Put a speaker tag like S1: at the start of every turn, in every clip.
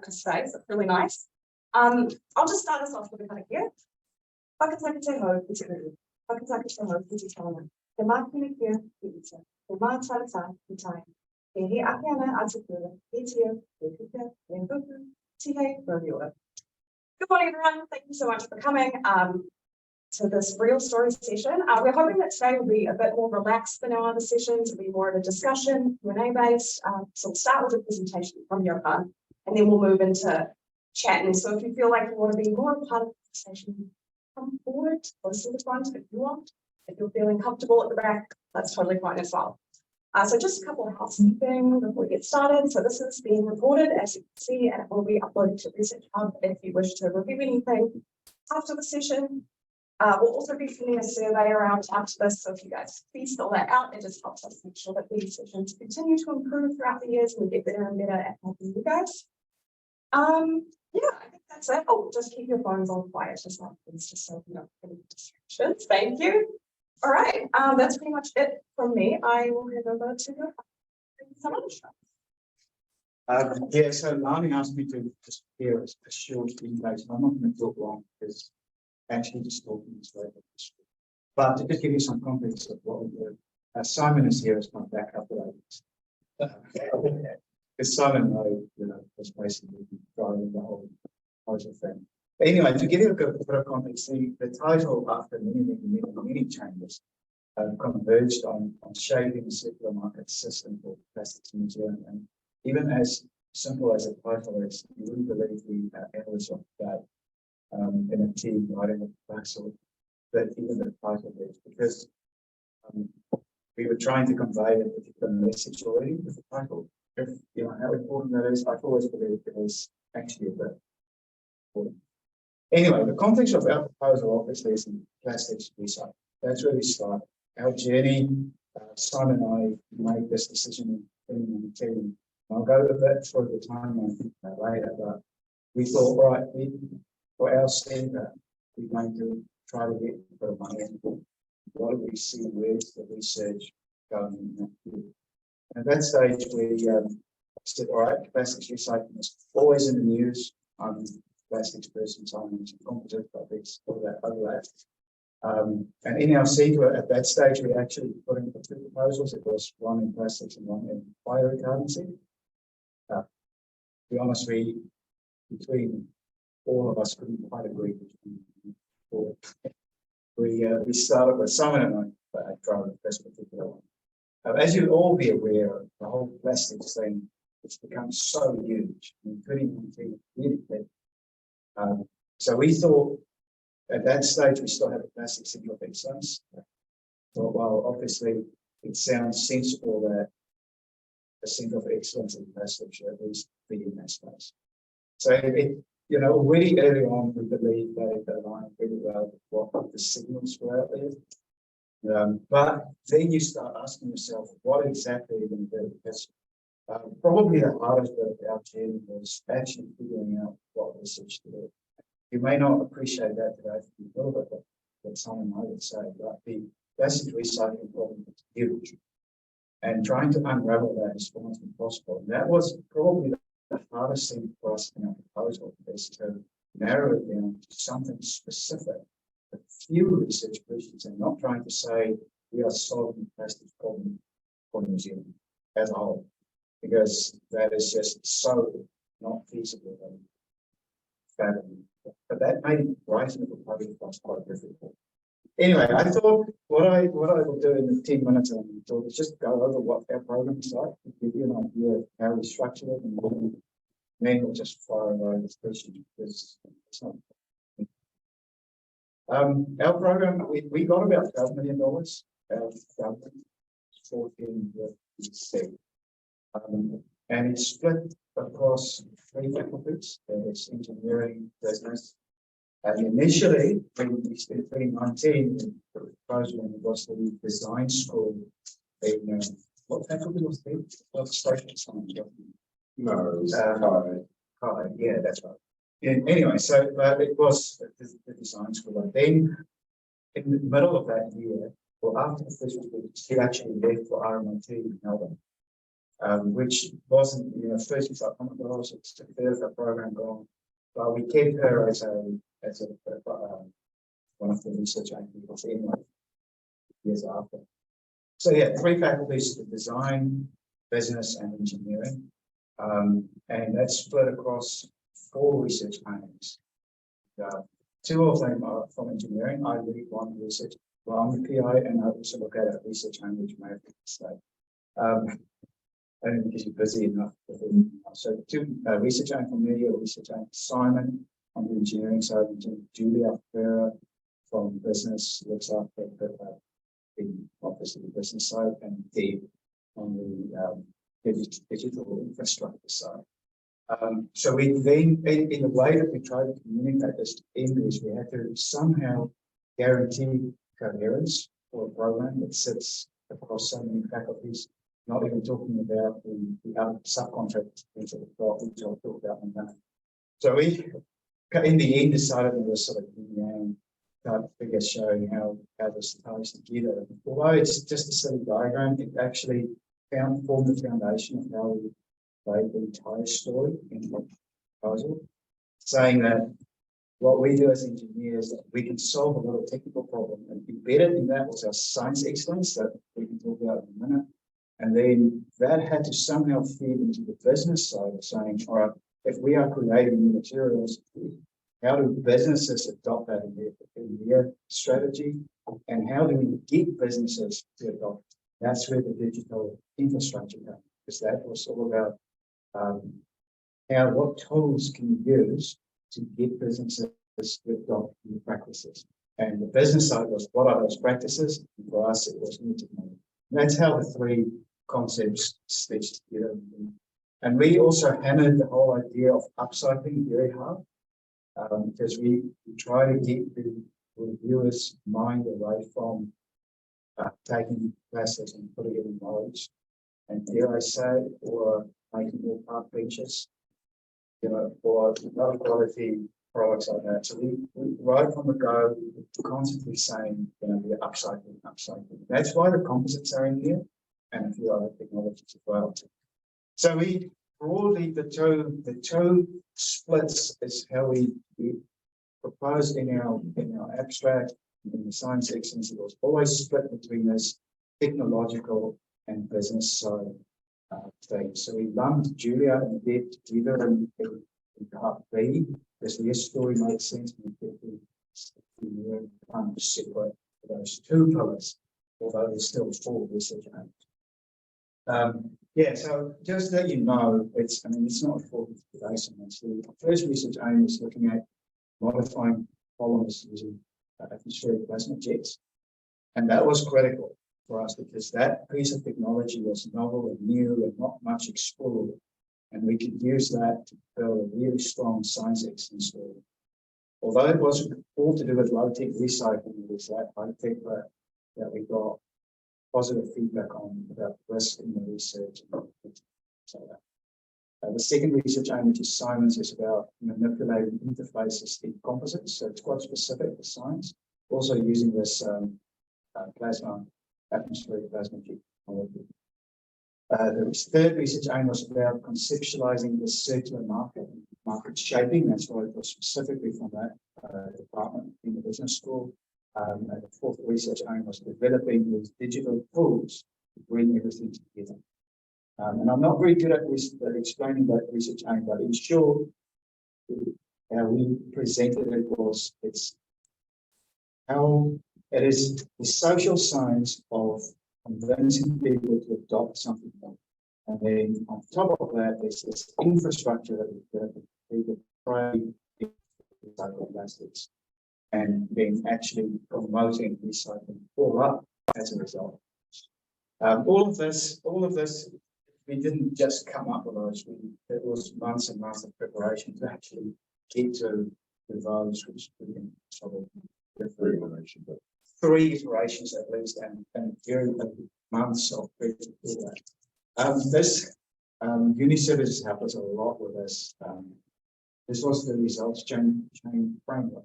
S1: space. It's really nice. I'll just start us off with a kind of here. Whakatake which is Whakatake which is Tana. The marking here, the Martha, the time. The he Akiana Atikura, Etia, the Kuka, the Buku, Tihe, Rodiola. Good morning, everyone. Thank you so much for coming to this real story session. We're hoping that today will be a bit more relaxed than our other sessions. It'll be more of a discussion, Q&A based. So we'll start with a presentation from Johan, and then we'll move into chatting. So if you feel like you want to be more a part of the session, come forward or sit at front if you want. If you're feeling comfortable at the back, that's totally fine as well. So just a couple of housekeeping before we get started. So this is being recorded, as you can see, and it will be uploaded to Research Hub if you wish to review anything after the session. We'll also be sending a survey around after this, so if you guys please fill that out, it just helps us make sure that these sessions continue to improve throughout the years and we get better and better at helping you guys. Yeah, I think that's it. Oh, just keep your phones on quiet as well, please, just so you don't get any distractions. Thank you. All right, that's pretty much it from me. I will hand over to you. Thank you so much.
S2: Yeah, so Lani asked me to just hear a short introduction. I'm not going to talk long because actually just talking is very useful. But to just give you some context of what we do, Simon is here as my backup ladies. Because Simon was basically driving the whole thing. But anyway, to give you a bit of context, the title after many changes converged on shaping a circular market system for plastics in New Zealand. And even as simple as a title is, you wouldn't believe the analysts of that in a team writing a proposal that even the title is, because we were trying to convey a particular message already with the title. If you know how important that is, I've always believed it is actually a bit important. Anyway, the context of our proposal obviously is in plastics recycling. That's where we start. Our journey, Simon and I made this decision in the team. I'll go a bit for the time I think later, but we thought, right, for our centre, we're going to try to get a bit of money. What do we see? Where's the research going in that field? At that stage, we said, all right, plastics recycling is always in the news. Plastics person, science, composites, topics, all that overlap. And in our secret at that stage, we actually put in two proposals. It was one in plastics and one in bioretardancy. To be honest, between all of us couldn't quite agree. We started with Simon and I tried this particular one. As you'll all be aware, the whole plastics thing, it's become so huge. In 2019, really big. So we thought at that stage we still have a plastic centre of excellence. Thought, well, obviously it sounds sensible that a centre of excellence in plastics should at least be in that space. So really early on we believed that it aligned really well with what the signals were out there. But then you start asking yourself, what exactly are you going to do? Because probably the hardest bit of our journey was actually figuring out what research to do. You may not appreciate that today if you feel that someone might say, but the plastic recycling problem is huge. And trying to unravel that is almost impossible. And that was probably the hardest thing for us in our proposal, is to narrow it down to something specific, a few research questions, and not trying to say we are solving the plastics problem for New Zealand as a whole, because that is just so not feasible. But that made writing the proposal was quite difficult. Anyway, I thought what I will do in the 10 minutes on the talk is just go over what our program is like, give you an idea of how we structure it, and then we'll just fire away this question because it's not. Our program, we got about $12 million out of government, 14 with the state. And it's split across 3 faculties. There's engineering, business. And initially, when we started 2019, the proposal was the design school in what faculty was it? Social science. No, yeah, that's right. And anyway, so it was the design school. And then in the middle of that year, well, after the first week, he actually left for RMIT in Melbourne. which wasn't, first we thought, oh my gosh, it's a third of the program gone. But we kept her as one of the research activities anyway, years after. So yeah, 3 faculties: the design, business, and engineering. And that's split across 4 research aims. 2 of them are from engineering. I lead one research. Well, I'm the PI, and I also look at a research aim which may have been said. Only because you're busy enough. So 2 research aim from media, research aim Simon on the engineering side, and Julia Ferrer from business looks after obviously the business side, and Dave on the digital infrastructure side. So we then, in the way that we try to communicate this to English, we had to somehow guarantee coherence for a program that sits across so many faculties, not even talking about the other subcontractors which I'll talk about in a minute. So we, in the end, decided it was sort of type figure showing how this ties together. Although it's just a silly diagram, it actually formed the foundation of how we write the entire story in the proposal, saying that what we do as engineers, that we can solve a little technical problem, and embedded in that was our science excellence that we can talk about in a minute. And then that had to somehow feed into the business side of saying, all right, if we are creating new materials, how do businesses adopt that in their strategy? And how do we get businesses to adopt? That's where the digital infrastructure comes, because that was all about what tools can you use to get businesses to adopt new practices. And the business side was, what are those practices? And for us, it was new technology. And that's how the 3 concepts stitched together. And we also hammered the whole idea of upcycling very hard, because we try to get the reviewers' mind away from taking plastics and putting it in knowledge, and dare I say, or making more park benches, for low quality products like that. So we right from the go, constantly saying, we're upcycling. That's why the composites are in here, and a few other technologies as well. So we broadly, the two splits is how we proposed in our abstract, in the science excellence. It was always split between this technological and business side thing. So we lumped Julia and Deb together in part B, because their story makes sense. We kind of separate those 2 pillars, although there's still 4 research aims. Yeah, so just that it's not important today so much. The first research aim is looking at modifying polymers using atmospheric plasma jets. And that was critical for us because that piece of technology was novel and new and not much explored. And we could use that to build a really strong science excellence story. Although it was all to do with low-tech recycling, it was that high-tech that we got positive feedback on about risk in the research. The second research aim, which is Simon's, is about manipulating interfaces in composites. So it's quite specific for science. Also using this atmospheric plasma technology. The third research aim was about conceptualizing the circular market shaping. That's why it was specifically from that department in the business school. And the fourth research aim was developing these digital tools to bring everything together. And I'm not very good at explaining that research aim, but in short, how we presented it was it's how it is the social science of convincing people to adopt something new. And then on top of that, there's this infrastructure that people try to recycle plastics, and then actually promoting recycling all up as a result. All of this, we didn't just come up with those. It was months and months of preparation to actually get to those, which we can sort of three iterations at least, and very months of preparation for that. This UNICEF has helped us a lot with this. This was the results chain framework.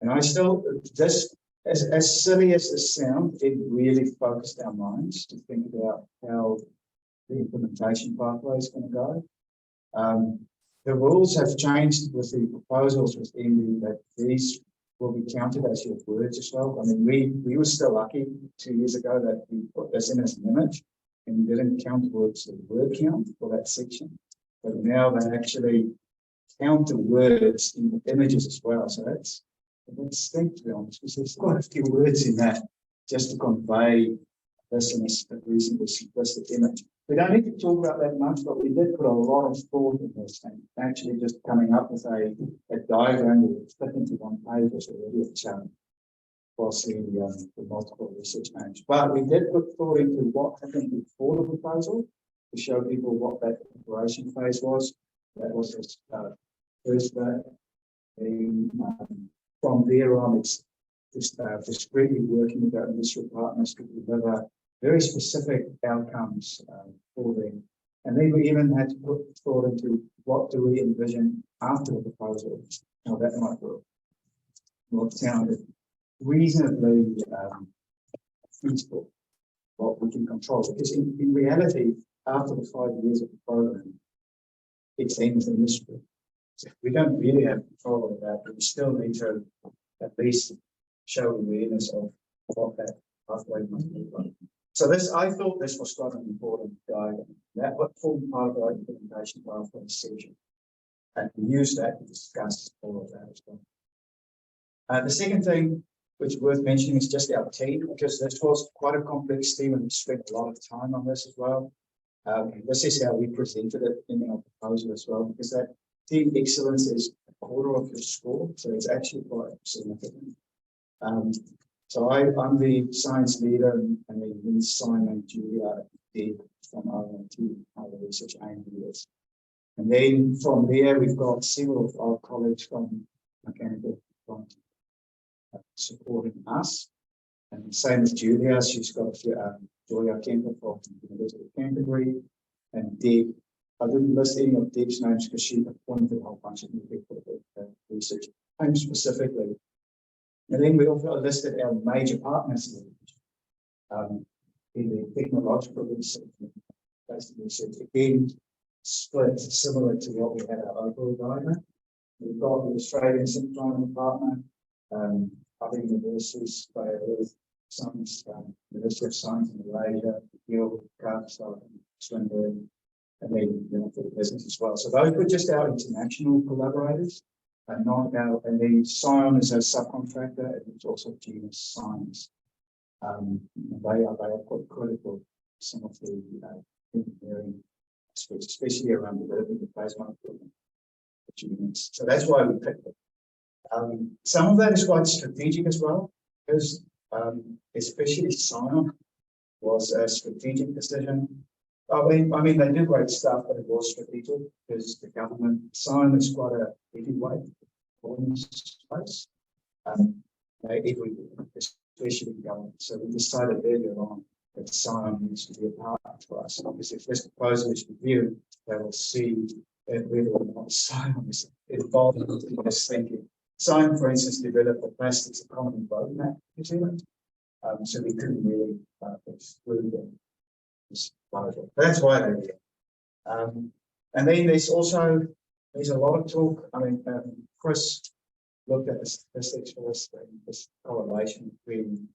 S2: And I still, this, as silly as this sounds, it really focused our minds to think about how the implementation pathway is going to go. The rules have changed with the proposals within that these will be counted as your words as well. I mean, we were still lucky 2 years ago that we put this in as an image and we didn't count towards the word count for that section. But now they actually count the words in the images as well. So that's a bit steep, to be honest, because there's quite a few words in that just to convey this in a reasonably simplistic image. We don't need to talk about that much, but we did put a lot of thought in this and actually just coming up with a diagram that would fit into one page was already a challenge for seeing the multiple research aims. But we did put thought into what happened before the proposal to show people what that preparation phase was. That was this first day. From there on, it's just discreetly working with our industry partners to deliver very specific outcomes for them. And then we even had to put thought into what do we envision after the proposal, how that might work. Well, it sounded reasonably feasible, what we can control. Because in reality, after the 5 years of the program, it's aimed at industry. So we don't really have control of that, but we still need to at least show awareness of what that pathway might look like. So this, I thought this was quite an important guide. That would form part of our implementation pathway section. And we use that to discuss all of that as well. The second thing which is worth mentioning is just our team, because this was quite a complex team and we spent a lot of time on this as well. This is how we presented it in our proposal as well, because that team excellence is a quarter of your score, so it's actually quite significant. So I'm the science leader, and then Simon, Julia, Dave from RMIT, our research aim leaders. And then from there, we've got several of our colleagues from mechanical supporting us. And same as Julia, she's got Julia Kemper from the University of Canterbury, and Dave. I didn't list any of Dave's names because she appointed a whole bunch of new people to research him specifically. And then we also listed our major partners in the technological research, basic research, again, split similar to what we had our overall diagram. We've got the Australian synchronic partner, other universities, Science, University of Science in Malaysia, Guild, Carpstar, Swinburne, and then for the business as well. So those were just our international collaborators. And then Scion is a subcontractor, and it's also Genus Science. They are quite critical, some of the engineering aspects, especially around developing the phase one equipment. So that's why we picked it. Some of that is quite strategic as well, because especially Scion was a strategic decision. I mean, they did great stuff, but it was strategic because the government, Scion is quite a heavyweight in space, especially government. So we decided earlier on that Scion needs to be a partner for us. Obviously, if this proposal is reviewed, they will see whether or not Scion is involved in this thinking. Scion, for instance, developed the plastics economy roadmap in New Zealand, so we couldn't really exclude them. That's why they're here. And then there's a lot of talk. I mean, Chris looked at the statistics for this correlation between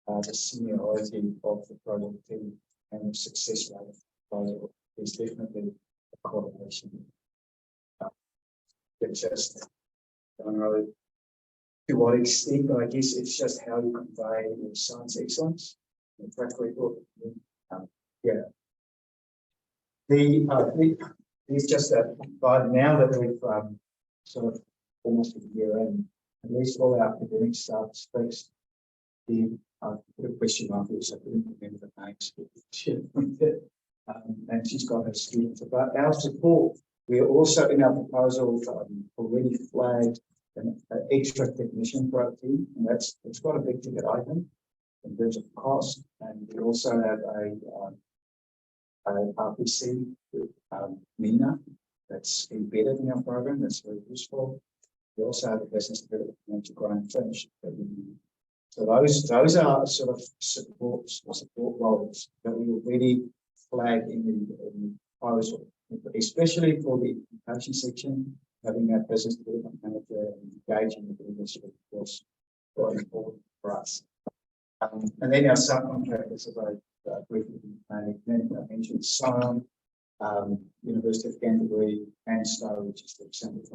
S2: the seniority of the project team and the success rate of the project. There's definitely a correlation. It's just, I don't know to what extent, but I guess it's just how you convey your science excellence, the track record. Yeah. It's just that by now that we've sort of almost a year in, at least all our academic staff speaks. Put a question mark because I couldn't remember the names. And she's got her students. But our support, we are also in our proposal already flagged an extra technician for our team, and it's got a big ticket item in terms of cost. And we also have a RPC with MENA that's embedded in our program. That's very useful. We also have a business development to grow and finish. So those are sort of support roles that we already flagged in the proposal, especially for the education section, having that business development manager and engaging with the industry was quite important for us. And then our subcontractors about briefly management. I mentioned Sion, University of Canterbury, and Stowe, which is the exemplars.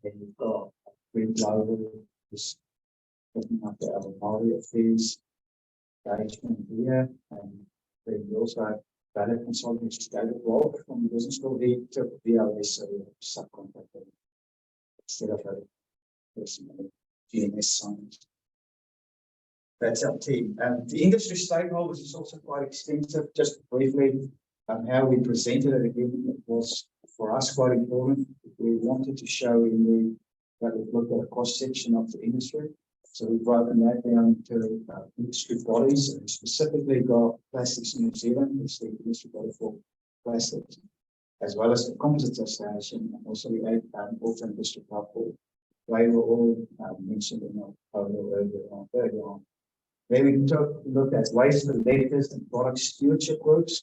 S2: Then we've got Green Global, just looking after our Maori affairs, engagement here, and then we also have Valid Consulting, which is David Wolf from the business school. He took VLS, so we have subcontractor instead of a person GMS science. That's our team. The industry stakeholders is also quite extensive. Just briefly, how we presented it again, it was for us quite important. We wanted to show that we've looked at a cross section of the industry. So we've broken that down to industry bodies, and specifically got Plastics New Zealand, which is the industry body for plastics, as well as the Composites Association, and also the Auckland District Council. They were all mentioned in the photo earlier on. Then we looked at waste collectors and product stewardship groups,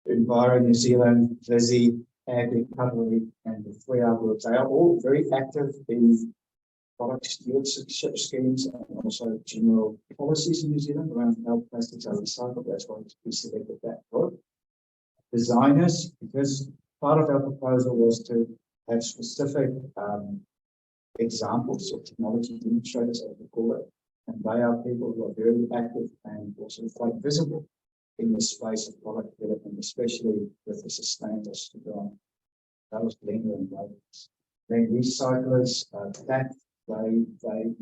S2: Enviro New Zealand, Visi, Ag Recovery, and the 3R groups. They are all very active in product stewardship schemes and also general policies in New Zealand around how plastics are recycled. That's why we selected that group. Designers, because part of our proposal was to have specific examples of technology demonstrators, as we call it. And they are people who are very active and also quite visible in the space of product development, especially with the sustainable stuff. That was Blender and Davis. Then recyclers, they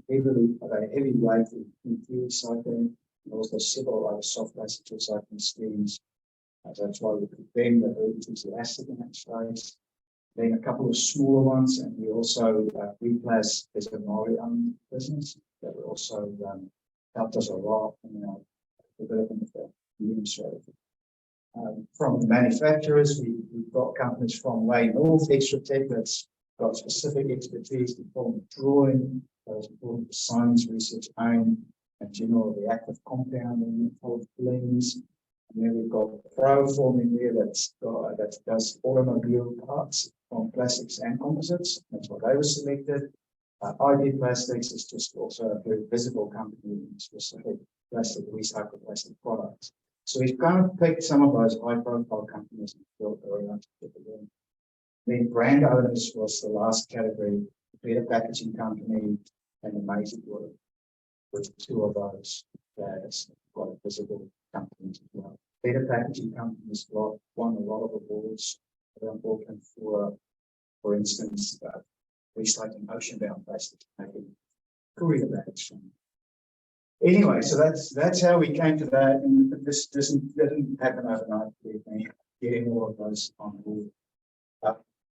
S2: heavyweight in fuel recycling, and also several other soft plastic recycling schemes. That's why we put them, they're very enthusiastic in that space. Then a couple of smaller ones, and we also Replas is a Maori-owned business that also helped us a lot in our development of the industry. From the manufacturers, we've got companies from Way North, Extra Tech, that's got specific expertise in form of drawing, those important for science, research, aim, and general reactive compounding, polymers. And then we've got Proform in there that does automobile parts from plastics and composites. That's what they were selected. ID Plastics is just also a very visible company in specific recycled plastic products. So we've kind of picked some of those high-profile companies and built around it. Then brand owners was the last category, Better Packaging Company and Amazing Work, with two of those that's quite visible companies as well. Better Packaging Companies won a lot of awards around Auckland for instance, recycling ocean-bound plastics, making courier bags from. Anyway, so that's how we came to that, and this didn't happen overnight. Getting all of those on board.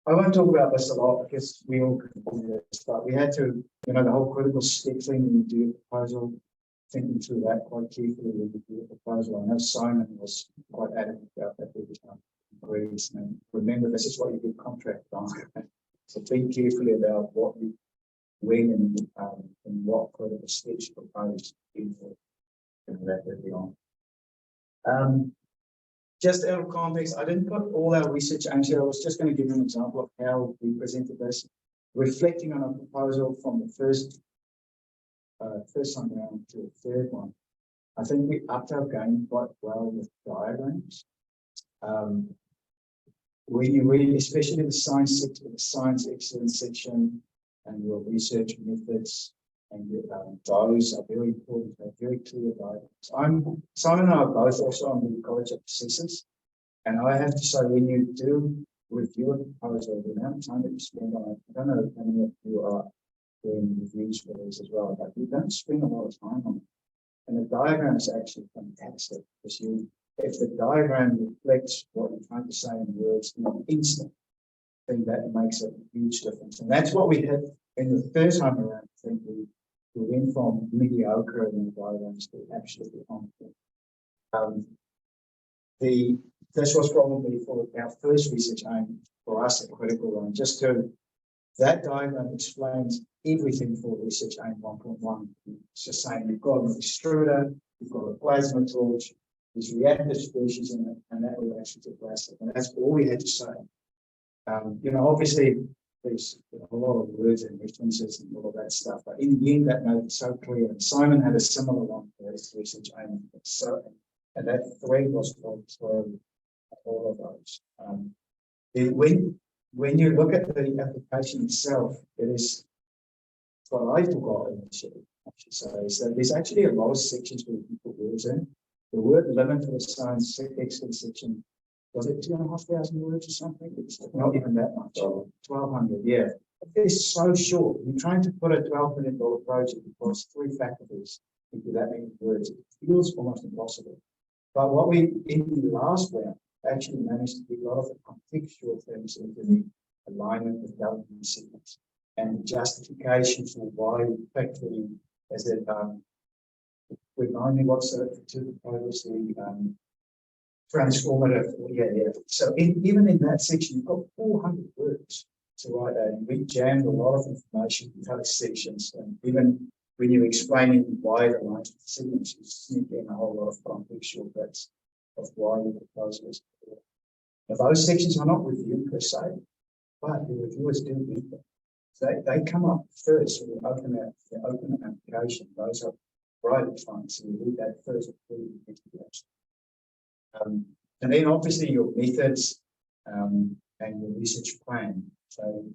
S2: I won't talk about this a lot because we all could do this, but we had to, the whole critical step thing when we do a proposal, thinking through that quite carefully when we do a proposal. I know Simon was quite adamant about that every time. Agrees, and remember, this is what you get contract on. So think carefully about what you, when, and what critical steps you propose in that early on. Just out of context, I didn't put all our research into it. I was just going to give you an example of how we presented this, reflecting on a proposal from the first time round to the third one. I think we upped our game quite well with diagrams. When you read, especially the science section, the science excellence section, and your research methods, and those are very important. They're very clear diagrams. Simon and I are both also on the College of Assessors, and I have to say, when you do review a proposal, the amount of time that you spend on it, I don't know how many of you are doing reviews for these as well, but you don't spend a lot of time on it. And the diagram is actually fantastic because if the diagram reflects what you're trying to say in words in an instant, then that makes a huge difference. And that's what we had in the third time around. I think we went from mediocre in the diagrams to absolutely on point. This was probably for our first research aim for us a critical one. That diagram explains everything for research aim 1.1. It's just saying you've got an extruder, you've got a plasma torch, these reactive species and that reaction to plastic. And that's all we had to say. Obviously there's a lot of words and references and all of that stuff, but in the end that made it so clear. And Simon had a similar one for his research aim. So, and that thread was through all of those. When you look at the application itself, it is what I forgot initially, I should say, is that there's actually a lot of sections where you can put words in. The word limit for the science excellent section, was it 2,500 words or something? It's not even that much. 1,200, yeah. It's so short. You're trying to put a $12 million project across 3 faculties into that many words. It feels almost impossible. But what we, in the last round, actually managed to get a lot of the contextual things into the alignment with government signals and the justification for why we picked the, as it remind me what's the two proposals, the transformative, yeah. So even in that section, you've got 400 words to write that, and we jammed a lot of information in those sections, and even when you're explaining why the lines of signals, you sneak in a whole lot of contextual bits of why the proposal is. Now, those sections are not reviewed per se, but the reviewers do read them. They come up first when you open an application. Those are private funds, so you read that first before you get to the action. And then obviously your methods and your research plan. So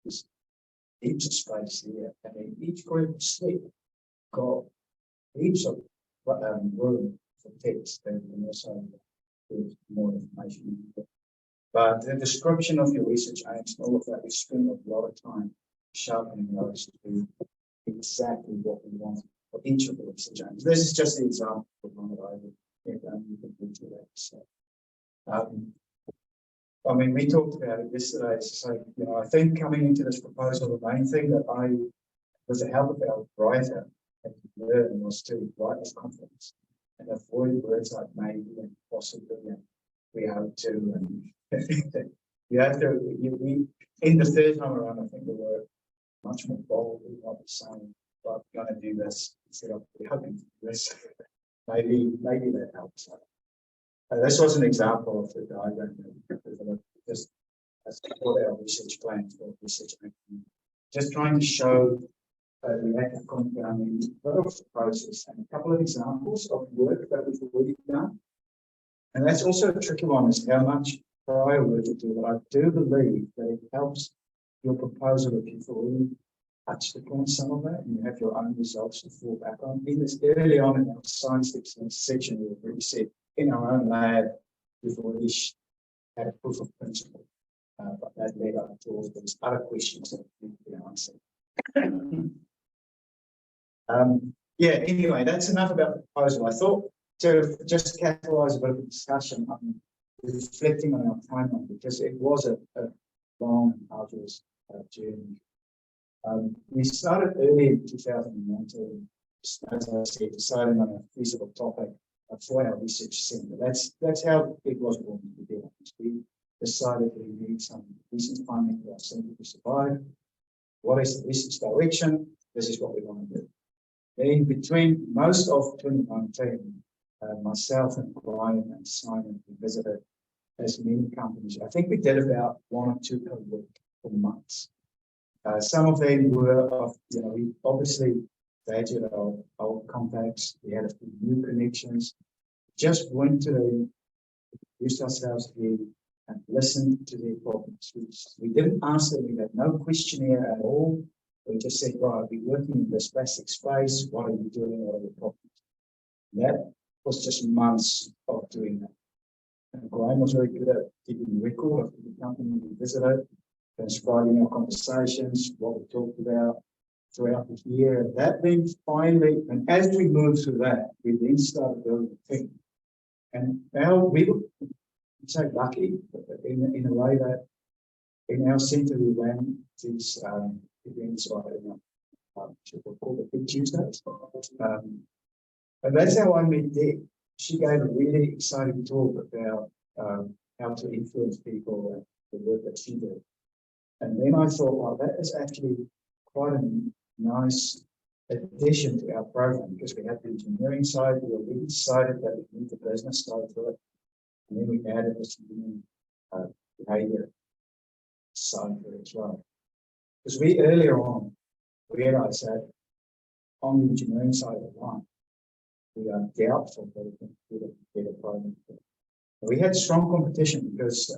S2: there's heaps of space here, and then each group of slip got heaps of room for text and also more information. But the description of your research aims and all of that, we spend a lot of time sharpening those to be exactly what we want for each of the research aims. This is just the example of one that I would you can do to that. So, I mean, we talked about it yesterday. So, I think coming into this proposal, the main thing that I, with the help of our writer, had to learn was to write with confidence and avoid words like maybe and possibly and we hope to. And you have to, in the third time around, I think we were much more bold. We were saying, well, we're going to do this instead of we're hoping to do this. maybe that helps. This was an example of the diagram that just as for our research plans for research. Just trying to show the active compounding, a lot of the process and a couple of examples of work that we've already done. And that's also a tricky one, is how much prior work to do. But I do believe that it helps your proposal if you've already touched upon some of that and you have your own results to fall back on. In this early on in our science excellence section, we've already said in our own lab, we've already had a proof of principle. But that led up to all these other questions that need to be answered. Yeah, anyway, that's enough about the proposal. I thought to just catalyse a bit of a discussion on reflecting on our timeline, because it was a long, arduous journey. We started early in 2019, as I said, deciding on a feasible topic for our research centre. That's how it was born to begin. We decided we need some decent funding for our centre to survive. What is the research direction? This is what we want to do. In between most of 2019, myself and Brian and Simon visited as many companies. I think we did about 1 or 2 per week for months. Some of them were of, we obviously graduated our old contacts. We had a few new connections. Just went to them, introduced ourselves here, and listened to their problems. We didn't answer. We had no questionnaire at all. We just said, right, we're working in this plastic space. What are you doing? What are your problems? That was just months of doing that. And Graham was very good at keeping a record of the company we visited, transcribing our conversations, what we talked about throughout the year. And that then finally, and as we moved through that, we then started building a team. And now we were so lucky in a way that in our centre we ran these events like we'll call it Big Tuesdays. And that's how I met Deb. She gave a really exciting talk about how to influence people and the work that she did. And then I thought, well, that is actually quite a nice addition to our program, because we had the engineering side, we decided that we need the business side to it, and then we added this human behavior side to it as well. Because we earlier on realized that on the engineering side of the line, we are doubtful that we can get a program. We had strong competition because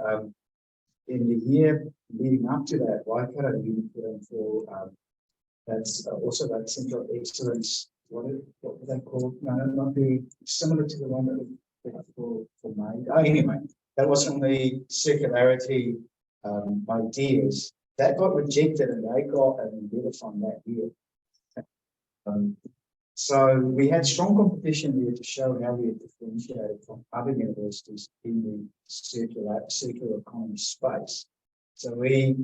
S2: in the year leading up to that, Waikato Union for that's also that Centre of Excellence. What were they called? No, not the similar to the one that we had for May. Anyway, that was on the circularity ideas. That got rejected and they got an Endeavour fund that year. So we had strong competition here to show how we had differentiated from other universities in the circular economy space. So we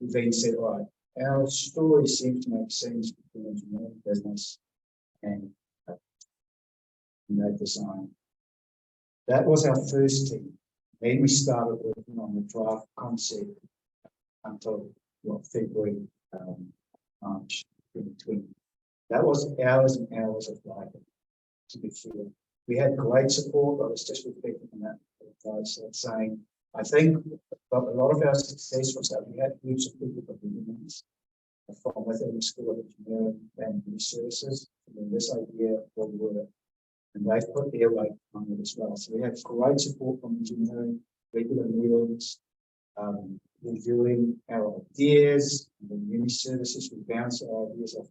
S2: then said, all right, our story seems to make sense between engineering business and that design. That was our first team. Then we started working on the draft concept until February, March 2020. That was hours and hours of writing, to be fair. We had great support. I was just reflecting on that advice, saying, I think a lot of our success was that we had groups of people from the unions, from within the School of Engineering and Human Services, and then this idea will work. And they've put their weight on it as well. So we had great support from engineering, regular meetings, reviewing our ideas, and then Human Services, we bounce our ideas off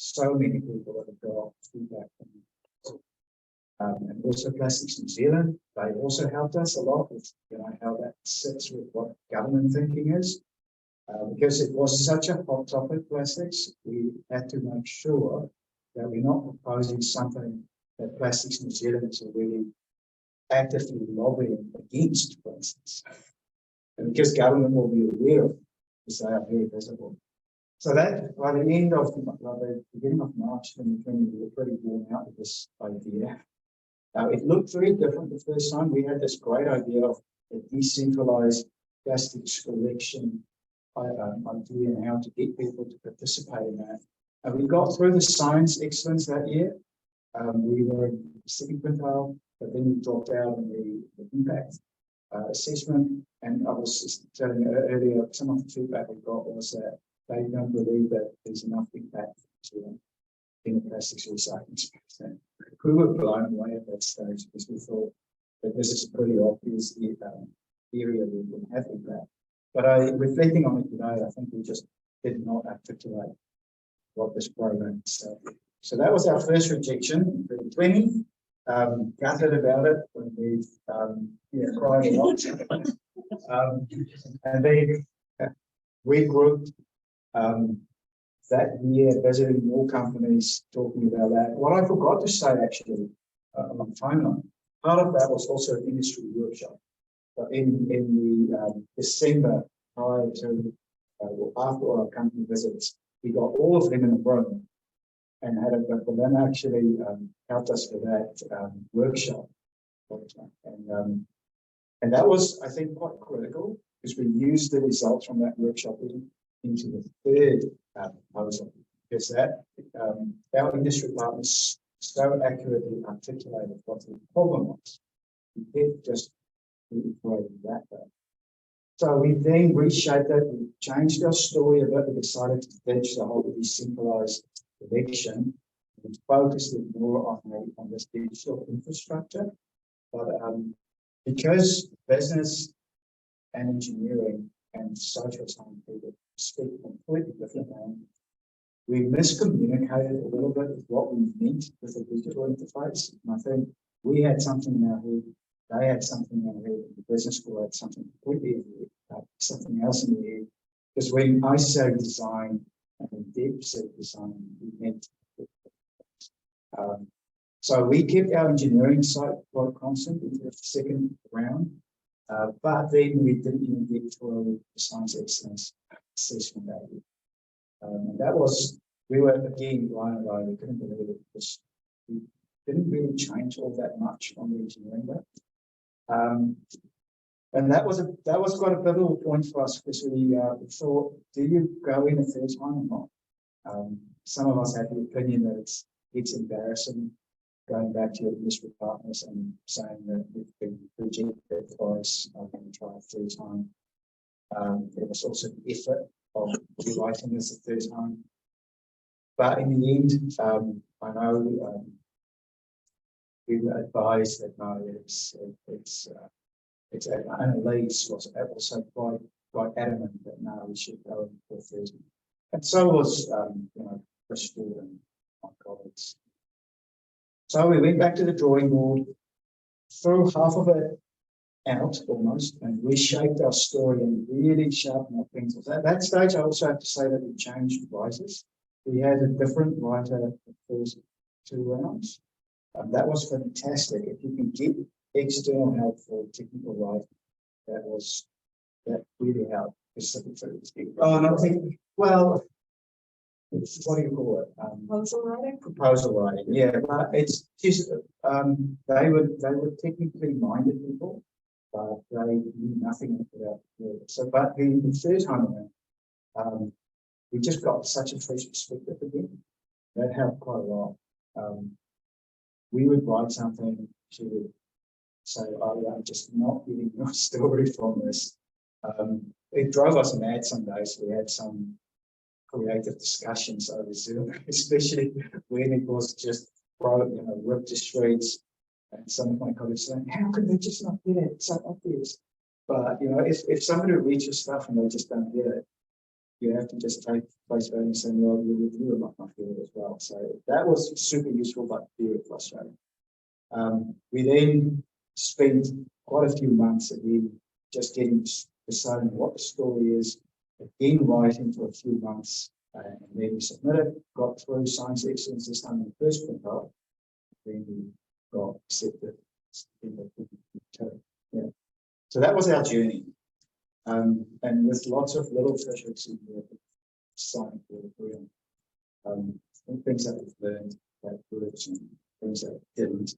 S2: so many people that have got feedback from them. And also Plastics New Zealand, they also helped us a lot with how that sits with what government thinking is. Because it was such a hot topic, plastics, we had to make sure that we're not proposing something that Plastics New Zealand is already actively lobbying against, for instance. And because government will be aware of it, because they are very visible. So that by the end of the beginning of March 2020, we were pretty worn out with this idea. It looked very different the first time. We had this great idea of a decentralized plastics collection idea and how to get people to participate in that. And we got through the science excellence that year. We were in the second quintile, but then we dropped out in the impact assessment. And I was just telling you earlier, some of the feedback we got was that they don't believe that there's enough impact in the plastics recycling space. And we were blown away at that stage because we thought that this is a pretty obvious area we can have impact. But reflecting on it today, I think we just did not articulate what this program is. So that was our first rejection in 2020. Gutted about it when we cried a lot. And then regrouped. That year, visiting more companies, talking about that. What I forgot to say actually on the timeline, part of that was also an industry workshop. But in the December prior to after all our company visits, we got all of them in a room and had a Berlin actually helped us with that workshop. And that was, I think, quite critical because we used the results from that workshop into the third proposal, because that our industry partners so accurately articulated what the problem was. We did just reiterate that way. So we then reshaped it, we changed our story a bit, we decided to ditch the whole decentralized collection and focused it more on this digital infrastructure. But because business and engineering and social science people speak completely different language, we miscommunicated a little bit with what we meant with the digital interface. And I think we had something in our head, they had something in their head, the business school had something completely in their head, something else in their head. Because when I say design and Deb said design, we meant so we kept our engineering side quite constant into the second round, but then we didn't even get to a science excellence assessment value. And that was, we were again blown away, we couldn't believe it because we didn't really change all that much on the engineering bit. And that was quite a pivotal point for us because we thought, do you go in a third time or not? Some of us have the opinion that it's embarrassing going back to your industry partners and saying that we've been rejected twice, I'm going to try a third time. There was also the effort of rewriting this a third time. But in the end, I know we were advised that no, and Elise was also quite adamant that no, we should go for Thursday. And so was Bristol and my colleagues. So we went back to the drawing board, threw half of it out almost, and reshaped our story and really sharpened our pencils. At that stage, I also have to say that we changed writers. We had a different writer the first 2 rounds. That was fantastic. If you can get external help for technical writing, that really helped. Oh, and I think, well, what do you call it?
S1: Proposal writing?
S2: Proposal writing, yeah, but it's just they were technically minded people, but they knew nothing about it. So, but the third time around, we just got such a fresh perspective again. That helped quite a lot. We would write something, she would say, "Oh, yeah, I'm just not getting your story from this." It drove us mad some days. We had some creative discussions over Zoom, especially when it was just ripped to shreds. And some of my colleagues saying, "How can they just not get it? It's so obvious." But if somebody reads your stuff and they just don't get it, you have to just take place value and say, "Well, your reviewer might not get it as well." So that was super useful, but very frustrating. We then spent quite a few months again just deciding what the story is, again writing for a few months, and then we submitted, got through Science Excellence this time in the first quintile, then we got accepted in the term. Yeah. So that was our journey. And with lots of little fish in the sign for the real. Things that we've learned that worked and things that didn't.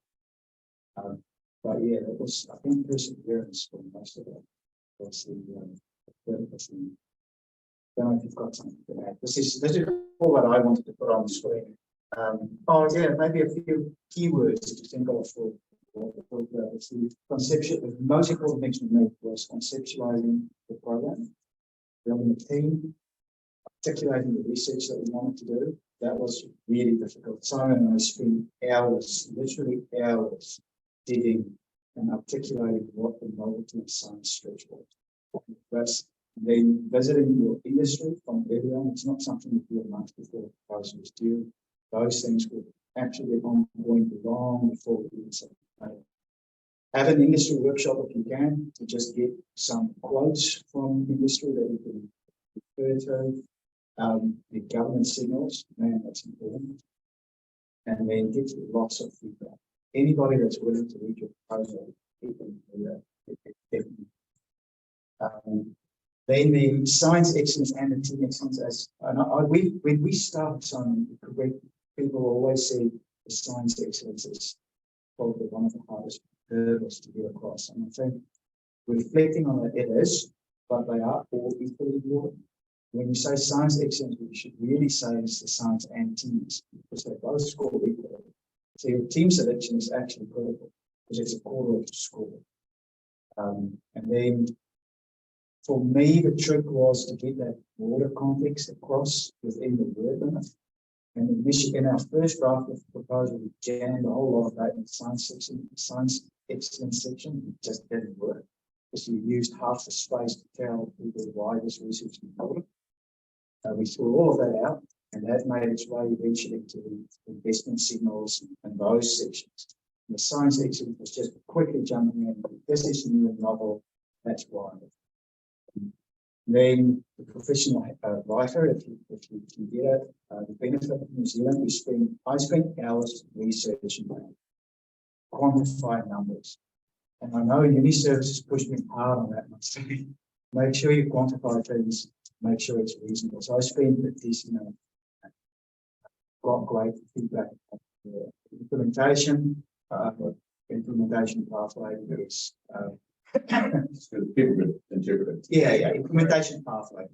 S2: But yeah, it was, I think, perseverance for most of it. Was the purpose. I don't know if you've got something to add. This is all that I wanted to put on the screen. Oh yeah, maybe a few keywords to think of for the conceptual. The most important thing to me was conceptualizing the program, building a team, articulating the research that we wanted to do. That was really difficult. Simon and I spent hours, literally hours, digging and articulating what the novelty of science stretch was. That's then visiting your industry from everyone. It's not something you do a month before the proposal is due. Those things will actually be ongoing long before we even say. Have an industry workshop if you can, to just get some quotes from industry that you can refer to. The government signals, man, that's important. And then get lots of feedback. Anybody that's willing to read your proposal, definitely. Then the science excellence and the team excellence, when we start some correct, people always say the science excellence is probably one of the hardest hurdles to get across. And I think reflecting on it, it is, but they are all equally important. When you say science excellence, what you should really say is the science and teams, because they both score equally. So your team selection is actually critical, because it's a quarter of the score. And then for me, the trick was to get that broader context across within the word limit. And in our first draft of the proposal, we jammed a whole lot of that in the science excellence section. It just didn't work, because you used half the space to tell people why this research is important. We threw all of that out, and that made its way eventually to the investment signals and those sections. And the science excellence was just quickly jumping in. This is new and novel. That's why. Then the professional writer, if you can get it, the benefit of New Zealand, I spent hours researching that, quantify numbers. And I know uni services pushed me hard on that one. So make sure you quantify things, make sure it's reasonable. So I spent this, got great feedback. Implementation pathway is
S3: people could interpret it.
S2: yeah, implementation pathway.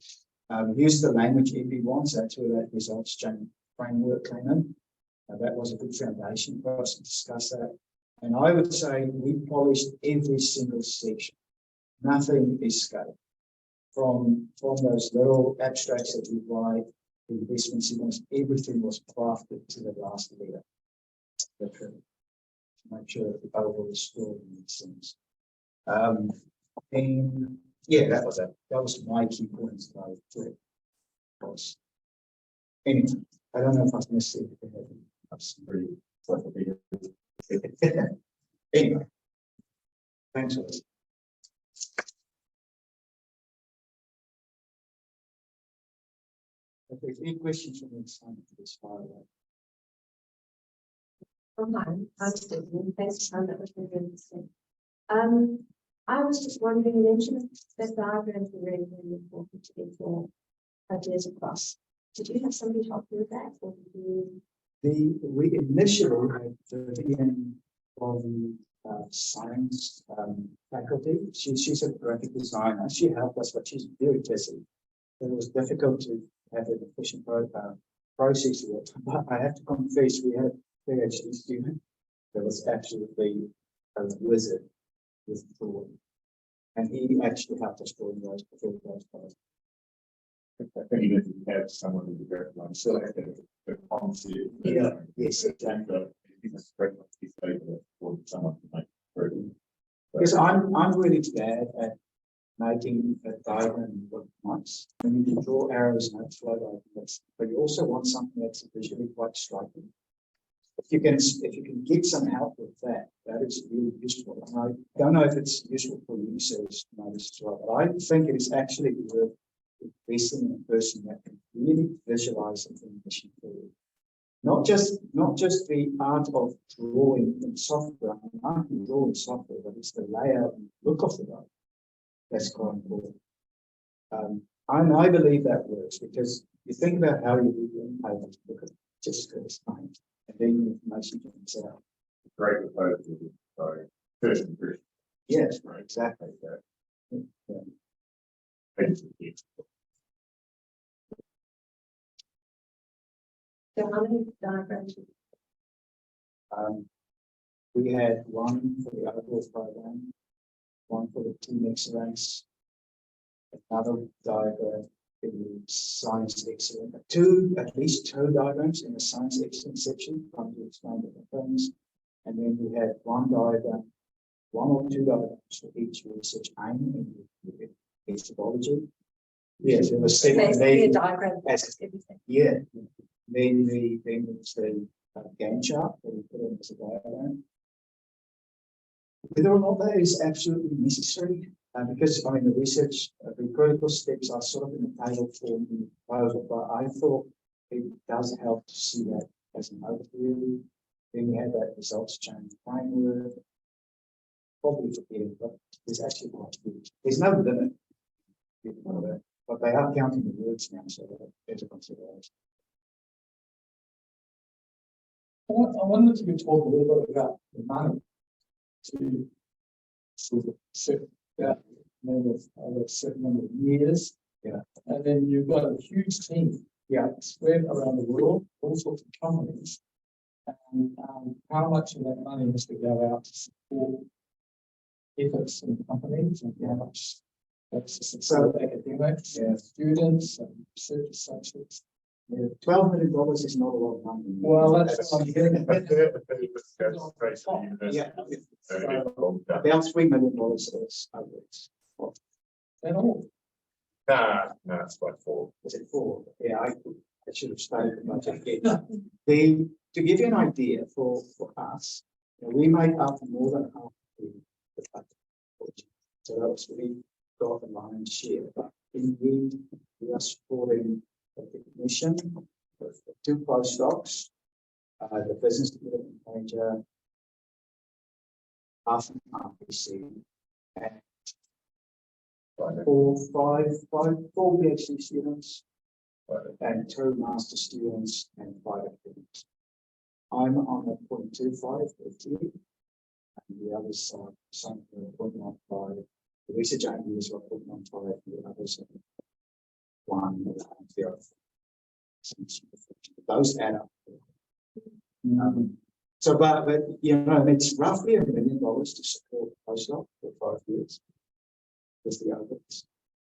S2: Use the language EP wants, that's where that results chain framework came in. That was a good foundation for us to discuss that. And I would say we polished every single section. Nothing escaped from those little abstracts that we write, the investment signals, everything was crafted to the last letter. To make sure that the overall story makes sense. And yeah, that was it. That was my key points that I thought was. Anyway, I don't know if I've missed anything. That's pretty. Anyway, thanks for this. If there's any questions from the assignment for this file,
S1: I'm Stephanie. Thanks, Sean. That was really interesting. I was just wondering, you mentioned that diagrams were really, really important to get your ideas across. Did you have somebody help you with that, or did you?
S2: We initially had Vivian from science faculty. She's a graphic designer. She helped us, but she's very busy. It was difficult to have an efficient process of it. But I have to confess, we had a PhD student that was absolutely a wizard with drawing, and he actually helped us draw those before those parts.
S3: I think even if you have someone who's very long, still have the concept.
S2: Yeah, yes, exactly.
S3: I think that's great to say for someone to make progress.
S2: Because I'm really bad at making a diagram look nice. And you can draw arrows and flow diagrams, but you also want something that's visually quite striking. If you can get some help with that, that is really useful. And I don't know if it's useful for you, so it's this as well. But I think it is actually worth investing in a person that can really visualize information for you. Not just the art of drawing in software. I mean, I can draw in software, but it's the layout and look of the diagram that's quite important. I believe that works because you think about how you do your papers, look at just first time, and then the information comes out.
S3: Great proposal. Sorry. First impression.
S2: Yes, right, exactly. Yeah.
S3: Thank you.
S1: So how many diagrams?
S2: We had one for the overall program, one for the team excellence, another diagram in the science excellence, at least two diagrams in the science excellence section, trying to explain different things. And then we had one diagram, one or two diagrams for each research aim in methodology. Yes, it was
S1: basically a diagram. Everything.
S2: Yeah. Then it's the Gantt chart that we put in as a diagram. Whether or not that is absolutely necessary, because I mean the research, the critical steps are sort of in the table form in the proposal, but I thought it does help to see that as an overview. Then we have that results chain framework. Probably forget, but there's actually quite good. There's no limit, but they are counting the words now, so that's a consideration.
S4: I wanted to talk a little bit about the money to sort of set that over a certain number of years.
S2: Yeah.
S4: And then you've got a huge team, spread around the world, all sorts of companies. And how much of that money has to go out to support efforts in companies, and how much that's to support academics, students, and research associates.
S2: Yeah, $12 million is not a lot of money.
S4: Well, that's what I'm getting.
S2: Yeah, about $3 million is average.
S4: And all.
S3: Nah, it's like 4.
S2: Was it 4? Yeah, I should have started with my jacket. To give you an idea for us, we make up more than half the budget. So that was really got the lion's share. But indeed, we are supporting the commission, the 2 postdocs, the business development manager, half an RPC, and 4 PhD students, and 2 master students, and 5 academics. I'm on a 0.25 FTE, and the others are some 0.15. The research ideas are 0.15, and the others are one, the other. Those add up. So, but you know, it's roughly $1 million to support postdoc for 5 years. With the others.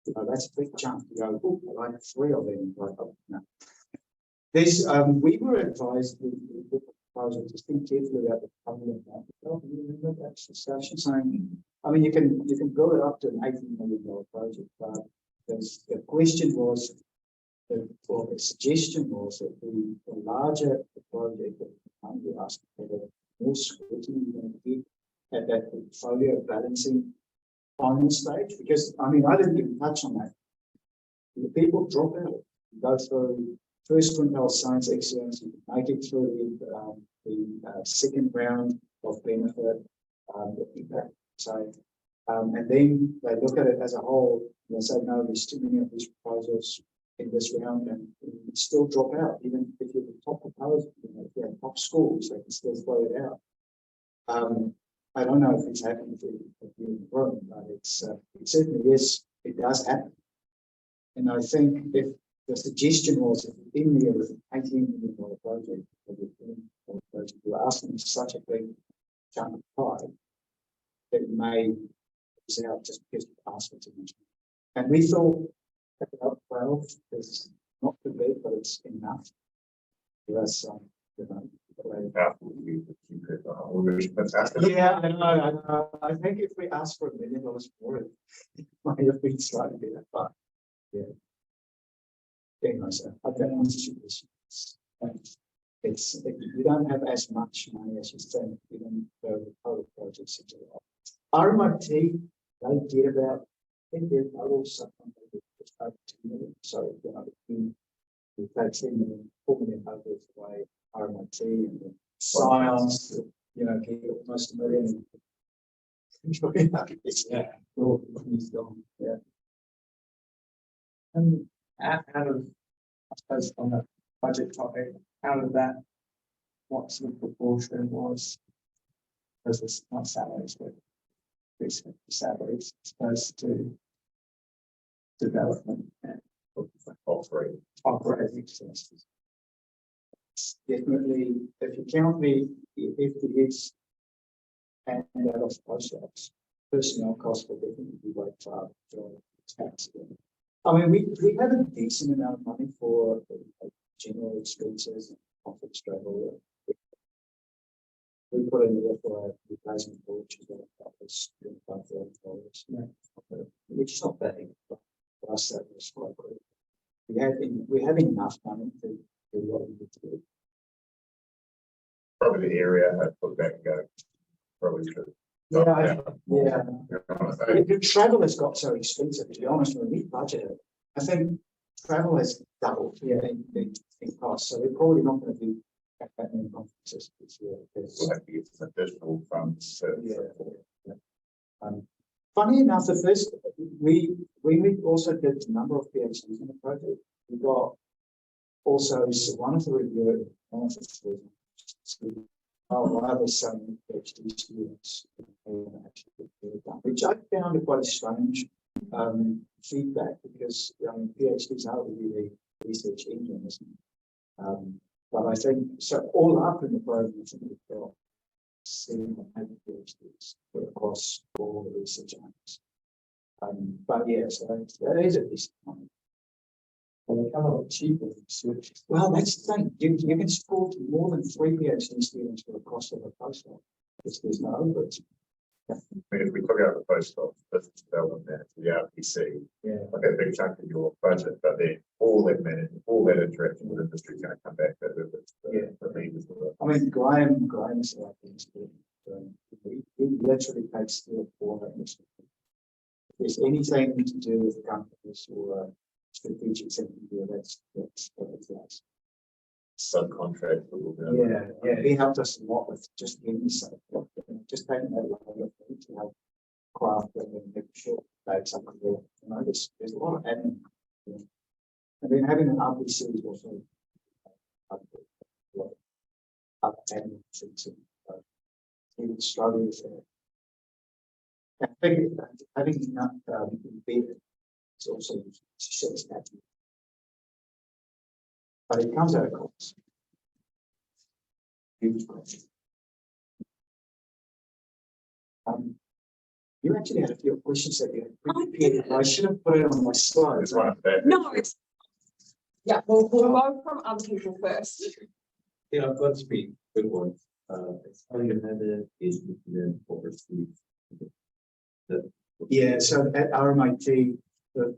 S2: You know, that's a big chunk. You go, oh, I like 3 of them. Like, oh, no. There's, we were advised with the proposal to think carefully about the funding. Oh, you remember that discussion saying, I mean, you can build it up to an $18 million project, but the question was, or the suggestion was that the larger the project, we asked for the more scrutiny than we at that portfolio balancing final stage, because I mean, I didn't even touch on that. The people drop out, you go through first quintile science excellence, you make it through the second round of benefit, the impact. So, and then they look at it as a whole, and they say, no, there's too many of these proposals in this round, and you still drop out, even if you're the top proposal, you know, if you have top scores, they can still throw it out. I don't know if it's happened if you're in the room, but it certainly is, it does happen. And I think if the suggestion was if in there with an $18 million project, you're asking such a big chunk of pie that it may lose out just because you asked for too much. And we thought about 12 is not too big, but it's enough. There's you know, yeah, I know. I think if we ask for $1 million more, it might have been slightly better, but yeah. Anyway, so I don't answer your question. You don't have as much money as you think, even though the total projects into RMIT, they get about, I think they're total something just over 2 million. So, you know, we take 10 million, 4 million others away, RMIT and the science, you know, get almost $1 million. Yeah, he's gone. Yeah.
S4: And out of, I suppose, on the budget topic, out of that, what sort of proportion was this not salaries, but basically salaries opposed to development and operating expenses?
S2: Definitely, if you count the FTEs and that of postdocs, personnel costs will definitely be way far from tax. I mean, we have a decent amount of money for general expenses and office travel. We put in there for a replacement for which is about $25,000, which is not bad, but for us that was quite good. We have enough money to do what we need to do.
S3: Probably the area I put back and go, probably should.
S2: Yeah. The travel has got so expensive, to be honest, when we budgeted. I think travel has doubled in cost, so we're probably not going to do that many conferences this year.
S3: We'll have to get some additional funds.
S2: Funny enough, the first we also did a number of PhDs in the project. We got also one of the reviewers, one of the students. Why are there so many PhD students? Which I found quite strange feedback, because PhDs are really the research engine, isn't it? But I think so. All up in the program, I think we've got 7 or 8 PhDs across all the research arms. But yeah, so that is a decent one.
S4: Well, they come a lot cheaper than research.
S2: Well, that's the thing. You can support more than 3 PhD students for the cost of a postdoc. There's no overage.
S3: I mean, if we took out the postdoc, business development manager, the RPC, like a big chunk of your budget, but then all that management, all that interaction with industry is going to come back.
S2: I mean, Graham's like this. He literally takes 3 or 4 initiatives. If there's anything to do with companies or strategic thinking, that's nice.
S3: Subcontract.
S2: Yeah, he helped us a lot with just getting stuff, just taking that level of to help craft and make sure that something will, you know, there's a lot of admin. And then having an RPC is also up admin things. He would struggle with it. I think having enough embedded is also success. but it comes at a cost. Huge cost. You actually had a few questions that you had prepared. I should have put it on my slide.
S3: It's one of that.
S1: No, it's. Yeah, we'll go from other people first.
S5: Yeah, I've got speed, good one. It's how you had it is then overseas.
S2: Yeah, so at RMIT,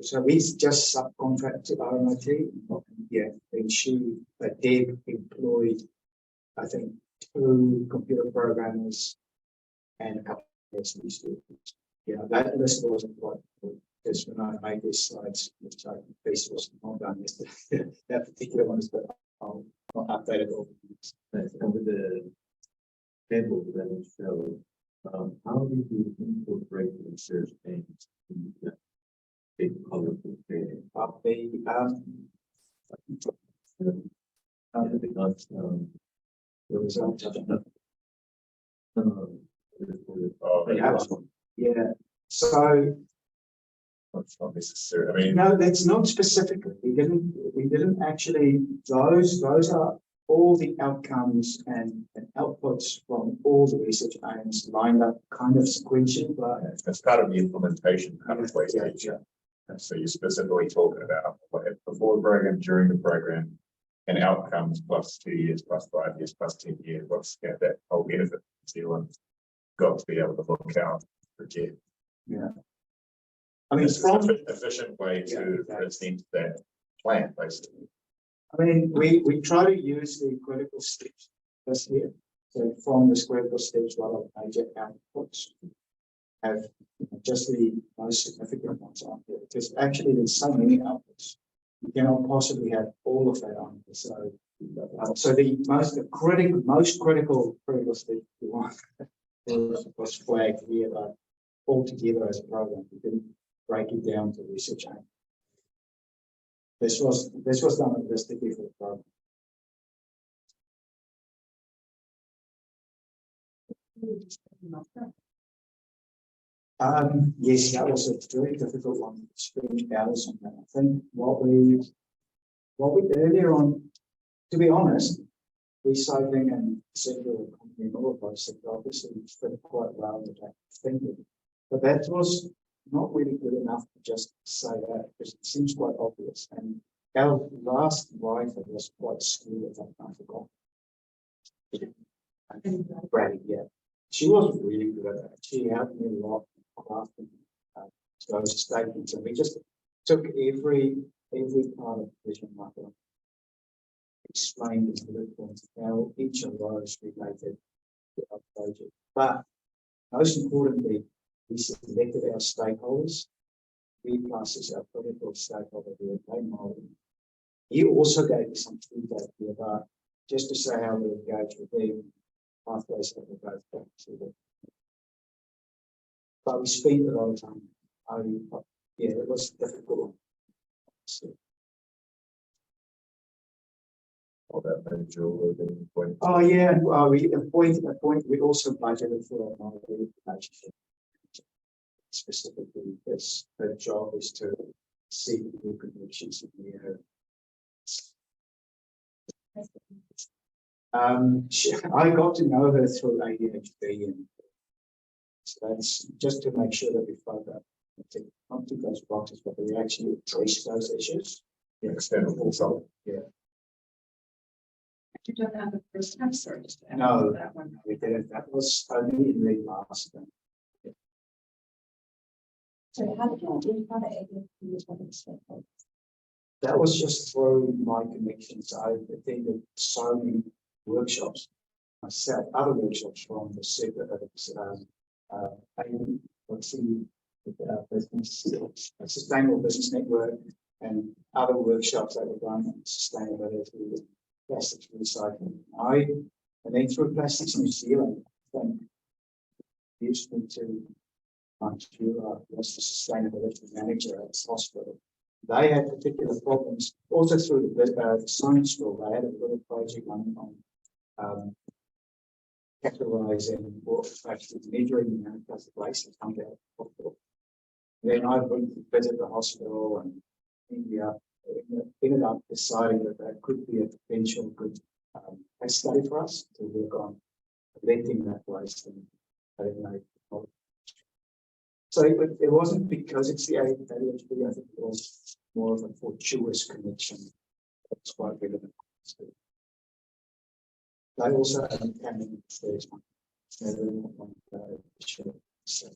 S2: so we just subcontract to RMIT. Yeah, they employed, I think, 2 computer programmers and a couple of PhD students. Yeah, that list wasn't quite good because when I made these slides, which I basically was not done yesterday, that particular one is, but I'll update it all.
S5: Nice. And with the table that it showed, how did you incorporate the research aims in the big colorful painting? Because there was
S3: Oh,
S2: Yeah. Yeah, so
S3: that's not necessary. I mean,
S2: no, that's not specifically. We didn't actually, those are all the outcomes and outputs from all the research aims lined up kind of sequentially, but
S3: it's part of the implementation kind of way.
S2: yeah.
S3: So you're specifically talking about what before the program, during the program, and outcomes plus 2 years, plus 5 years, plus 10 years. What's that whole benefit? Zealand got to be able to look out, project.
S2: Yeah. I mean,
S3: It's
S2: from,
S3: such an efficient way to present that plan, basically.
S2: I mean, we try to use the critical steps this year. So from this critical steps, a lot of major outputs have just the most significant ones on there. Because actually there's so many outputs. You cannot possibly have all of that on there. So the most critical step you want was flagged here, but altogether as a program, we didn't break it down to research aim. This was done holistically for the program. Yes, that was a very difficult one. Spending hours on that. I think what we did earlier on, to be honest, recycling and circular economy and all of those things obviously fit quite well with that thinking. But that was not really good enough to just say that because it seems quite obvious. And our last writer was quite skilled at that, I forgot. Brady, yeah. She was really good at that. She helped me a lot crafting those statements. And we just took every part of the vision market, explained the bullet points, how each of those related to our project. But most importantly, we selected our stakeholders. We plus is our political stakeholder here, he also gave me some feedback here about just to say how we engage with them, pathways that we go back to them. But we spent a lot of time. Yeah, it was difficult.
S3: All that major point.
S2: Oh yeah, we appointed. We also budgeted for a relationship. Specifically, this her job is to see the new connections in the area. I got to know her through ADHD, and so that's just to make sure that we find out not to those boxes, but we actually address those issues.
S3: Yeah, external consult.
S2: Yeah.
S1: You don't have the first time search.
S2: No,
S1: that one.
S2: we didn't. That was only in the last one.
S1: So how did you identify the ADHD was one of the stakeholders?
S2: That was just through my connections. I attended so many workshops myself, other workshops from the sector business, sustainable business network, and other workshops that were done on sustainability, plastics recycling. And then through Plastics New Zealand, I think used me to was the sustainability manager at the hospital. They had particular problems also through the science school. They had a little project on categorizing or actually measuring the amount of plastic waste that comes out of the hospital. Then I went to visit the hospital and India, ended up deciding that that could be a potential good case study for us to work on preventing that waste and eliminate the problem. So it wasn't because it's the ADHD, I think it was more of a fortuitous connection that's quite relevant. They also came in first one. So they didn't want to share. So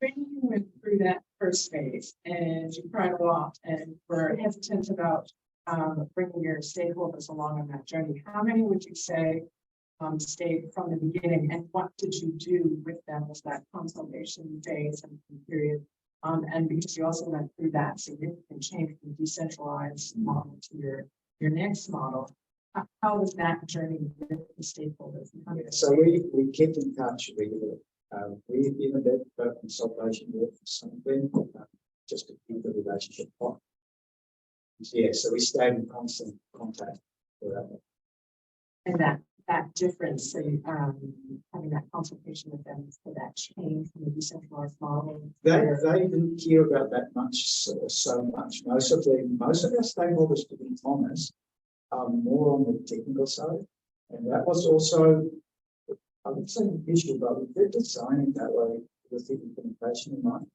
S6: when you went through that first phase and you cried a lot and were hesitant about bringing your stakeholders along on that journey, how many would you say stayed from the beginning, and what did you do with them as that consultation phase and period? And because you also went through that significant change from decentralized model to your next model, how was that journey with the stakeholders?
S2: So we kept in touch regularly. We even did a consultation work for some of them, just to keep the relationship on. Yeah, so we stayed in constant contact forever.
S6: And that difference, so having that consultation with them for that change from the decentralized model.
S2: They didn't care about that much so much. Most of our stakeholders, to be honest, are more on the technical side, and that was also, I would say, an issue, but we did design it that way with the implementation in mind.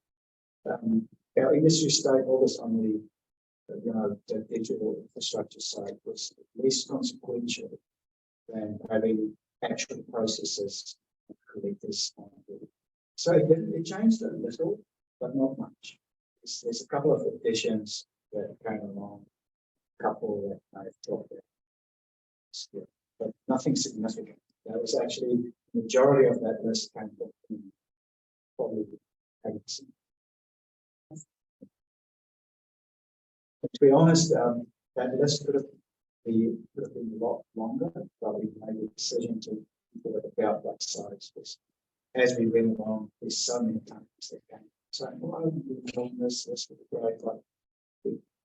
S2: Our industry stakeholders on the the digital infrastructure side was less consequential than having actual processes and collectors. So it changed a little, but not much. There's a couple of additions that came along, a couple that I've dropped out, but nothing significant. That was actually the majority of that list came from probably 8%. But to be honest, that list could have been a lot longer, but we made a decision to keep it about that size. Because as we went along, there's so many companies that came saying, "Well, we're doing this would be great," but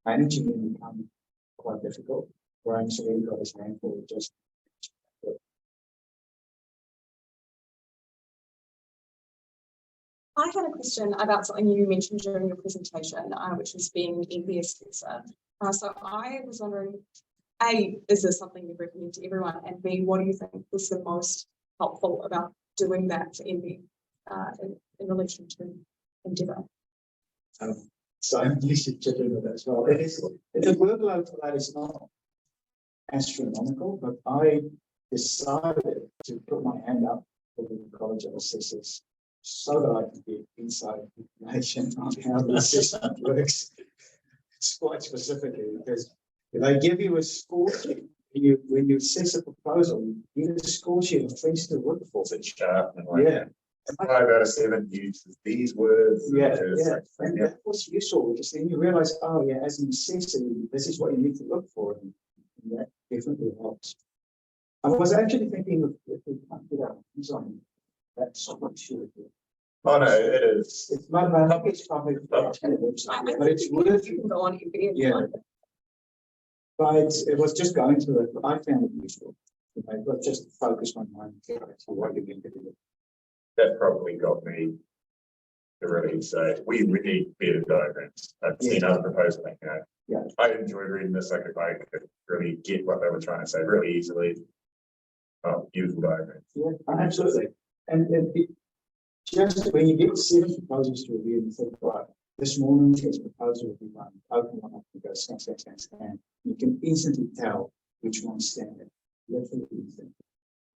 S2: managing them become quite difficult. Graham's already got his handful of just.
S1: I had a question about something you mentioned during your presentation, which was being envious. So I was wondering, A, is this something you recommend to everyone? And B, what do you think was the most helpful about doing that for Envy in relation to Endeavour?
S2: So you should chip in with that as well. The workload for that is not astronomical, but I decided to put my hand up for the College of Assessors so that I can get inside information on how the assessment works. It's quite specifically because they give you a score sheet. When you assess a proposal, you get a score sheet of things to look for.
S3: It's a chart and like,
S2: Yeah.
S3: 5 out of 7 uses these words.
S2: Yeah,
S3: It's
S2: yeah.
S3: like,
S2: And
S3: yeah.
S2: that was useful because then you realize, oh yeah, as an assessor, this is what you need to look for, and that definitely helps. I was actually thinking of if we can't do that design, that's so much sure.
S3: Oh no, it is.
S2: It's not about it's probably but it's worth
S1: You can go on Envy.
S2: yeah. But it was just going through it, but I found it useful. But just focus my mind on what you're going to do.
S3: That probably got me to really say we need better diagrams. I've seen other proposals like that.
S2: Yeah.
S3: I enjoyed reading this. I could really get what they were trying to say really easily. Useful diagrams.
S2: Yeah, absolutely. And just when you get 7 proposals to review, you think, right, this morning this proposal will be done. Open one up and go scan. You can instantly tell which one's standard. Literally instant.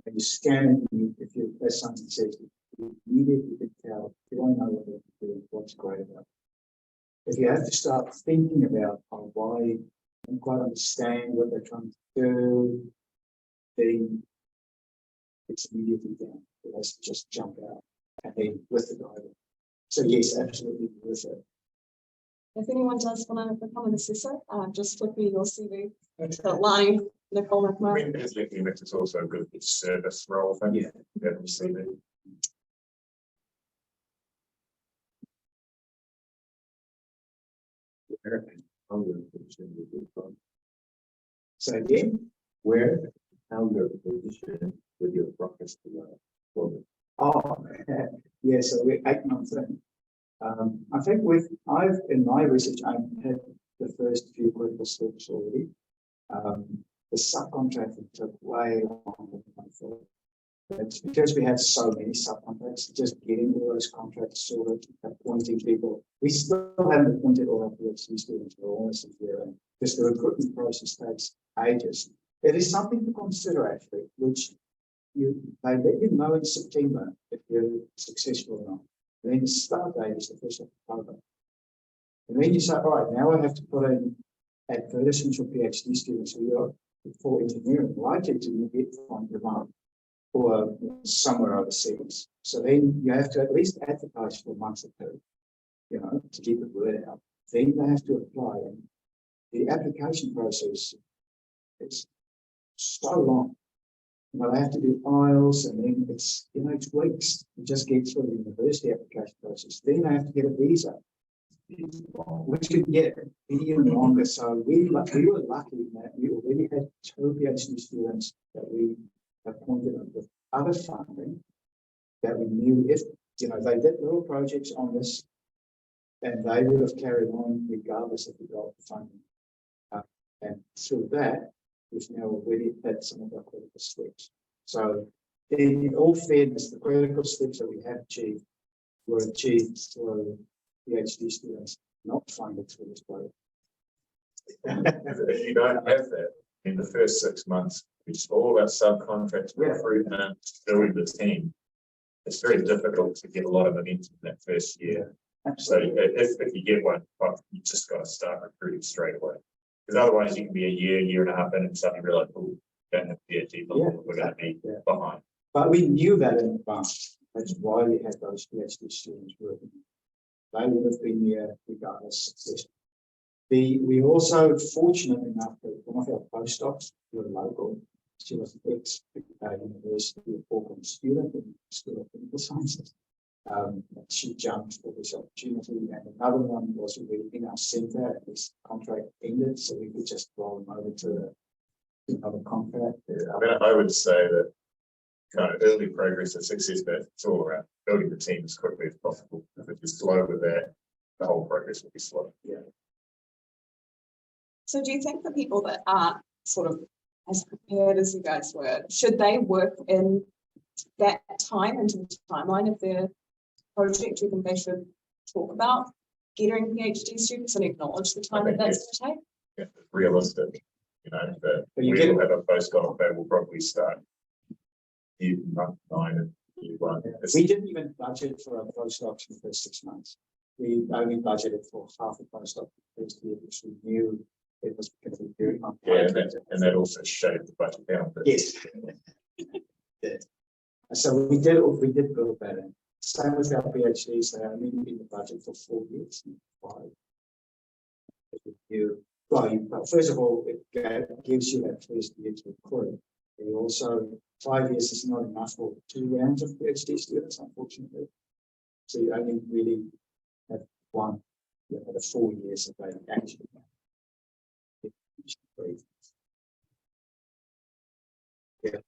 S2: And you scan it, if as something says, you immediately can tell. You don't know what they're doing, what's great about it. If you have to start thinking about why and quite understand what they're trying to do, then it's immediately down. It has to just jump out and then with the diagram. So yes, absolutely worth it.
S1: If anyone does want to become an assessor, just flip me your CV. That line, Nicole
S3: I
S1: McMurray.
S3: mean, as looking at it's also good for service role thing.
S2: Yeah.
S3: That we see there.
S5: How you're positioned with your product,
S2: So again,
S5: where, how you're positioned with your products to
S2: Oh, yeah, so we're 8 months in. I think in my research, I've had the first few critical steps already. The subcontracting took way longer than I thought. It's because we have so many subcontracts, just getting all those contracts sorted, appointing people. We still haven't appointed all our PhD students, we're almost a year in, because the recruitment process takes ages. It is something to consider actually, which they let you know in September if you're successful or not. And then the start date is the 1st of October. And then you say, all right, now I have to put in advertisements for PhD students who are for engineering, likely to get on demand or somewhere overseas. So then you have to at least advertise for a month or two, to get the word out. Then they have to apply. And the application process is so long. They have to do IELTS, and then it's weeks to just get through the university application process. Then they have to get a visa, which could get even longer. So we were lucky that we already had 2 PhD students that we appointed with other funding that we knew if they did little projects on this, and they would have carried on regardless if we got the funding. And through that, we've now already had some of our critical steps. So in all fairness, the critical steps that we have achieved were achieved through PhD students, not funded through this project.
S3: If you don't have that in the first 6 months, it's all about subcontracts, recruitment, building the team. It's very difficult to get a lot of momentum in that first year. So if you get one, you just got to start recruiting straight away. Because otherwise you can be a year and a half in and suddenly realize, oh, don't have PhD, we're going to be behind.
S2: But we knew that in advance. That's why we had those PhD students working. They would have been there regardless of success. We also fortunate enough that one of our postdocs were local. She was an ex-University of Auckland student in the School of Chemical Sciences. She jumped for this opportunity, and another one was already in our centre. This contract ended, so we could just roll them over to another contract.
S3: I would say that kind of early progress and success, but it's all around building the team as quickly as possible. If you're slow with that, the whole progress will be slow.
S2: Yeah.
S7: So do you think the people that aren't sort of as prepared as you guys were, should they work in that time into the timeline of their project? Do you think they should talk about getting PhD students and acknowledge the time that that's going to take?
S3: Yeah, realistic, that
S2: But you
S3: we
S2: get
S3: will have a postdoc that will probably start month 9 and year 1.
S2: We didn't even budget for our postdocs in the first 6 months. We only budgeted for half a postdoc the first year, which we knew it was going to be very hard.
S3: Yeah, and that also shaved the budget down.
S2: Yes. Yeah. So we did build that in. Same with our PhDs, they only in the budget for 4 years, not 5. First of all, it gives you that first year to recruit. And also, 5 years is not enough for 2 rounds of PhD students, unfortunately. So you only really have one, the 4 years of they actually. Yeah.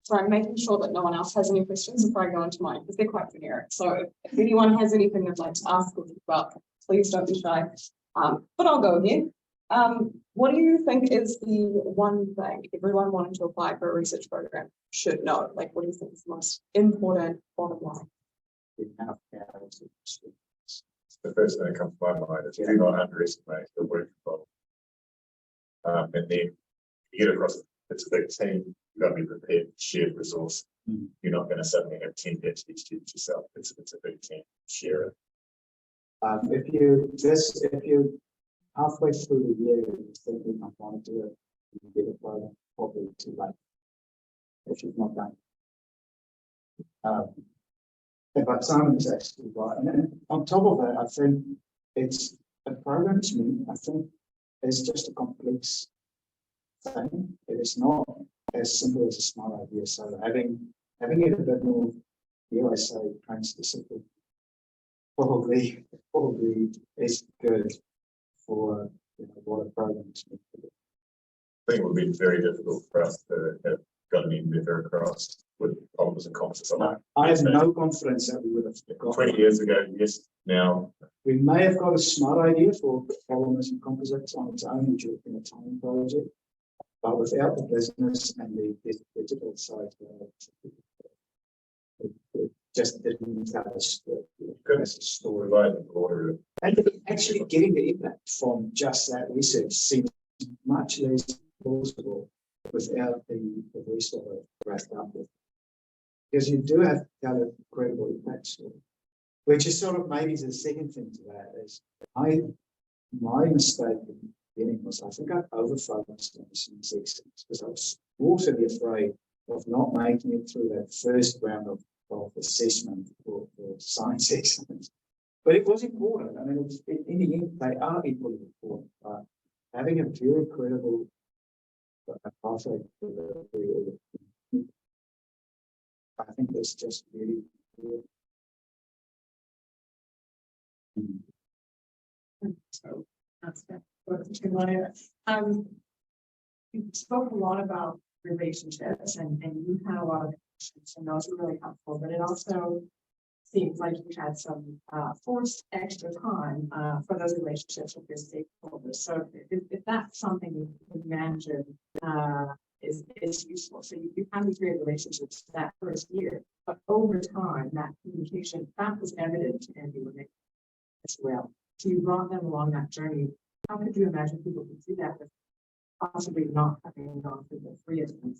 S7: So I'm making sure that no one else has any questions before I go into mine, because they're quite generic. So if anyone has anything they'd like to ask or think about, please don't be shy. But I'll go again. What do you think is the one thing everyone wanting to apply for a research program should know? Like, what do you think is the most important bottom line?
S3: The first thing that comes to my mind is do not underestimate the work involved. And then you get across, it's a big team, you've got to be prepared to share resource. You're not going to suddenly have 10 PhD students yourself. It's a big team, share it.
S2: If you're halfway through the year and you're thinking I want to do it, you get it by probably too late if you've not done it. But Simon is actually right. And then on top of that, I think it's a program to me, I think it's just a complex thing. It is not as simple as a smart idea. So having it a bit more, I say, kind specific, probably is good for what a program is meant to do.
S3: I think it would be very difficult for us to have got an Endeavour across with polymers and composites on that.
S2: I have no confidence that we would have got.
S3: 20 years ago, yes, now,
S2: We may have got a smart idea for polymers and composites on its own, which would have been a time project. But without the business and the digital side, it just didn't have a story.
S3: goodness, story right in order.
S2: And actually getting the impact from just that research seems much less plausible without the rest of it wrapped up with. Because you do have to tell a credible impact story, which is sort of maybe the second thing to that is my mistake in the beginning was I think I over-focused on some sections because I was also afraid of not making it through that first round of assessment or science excellence. But it was important. I mean, it's, in the end, they are equally important. But having a very credible pathway to the I think that's just really good.
S6: So that's that. You spoke a lot about relationships and you had a lot of relationships and those were really helpful, but it also seems like you had some forced extra time for those relationships with your stakeholders. So if that's something you can imagine is useful. So you have these great relationships that first year, but over time that communication that was evident to everyone as well. So you brought them along that journey. How could you imagine people could do that with possibly not having gone through the 3 of them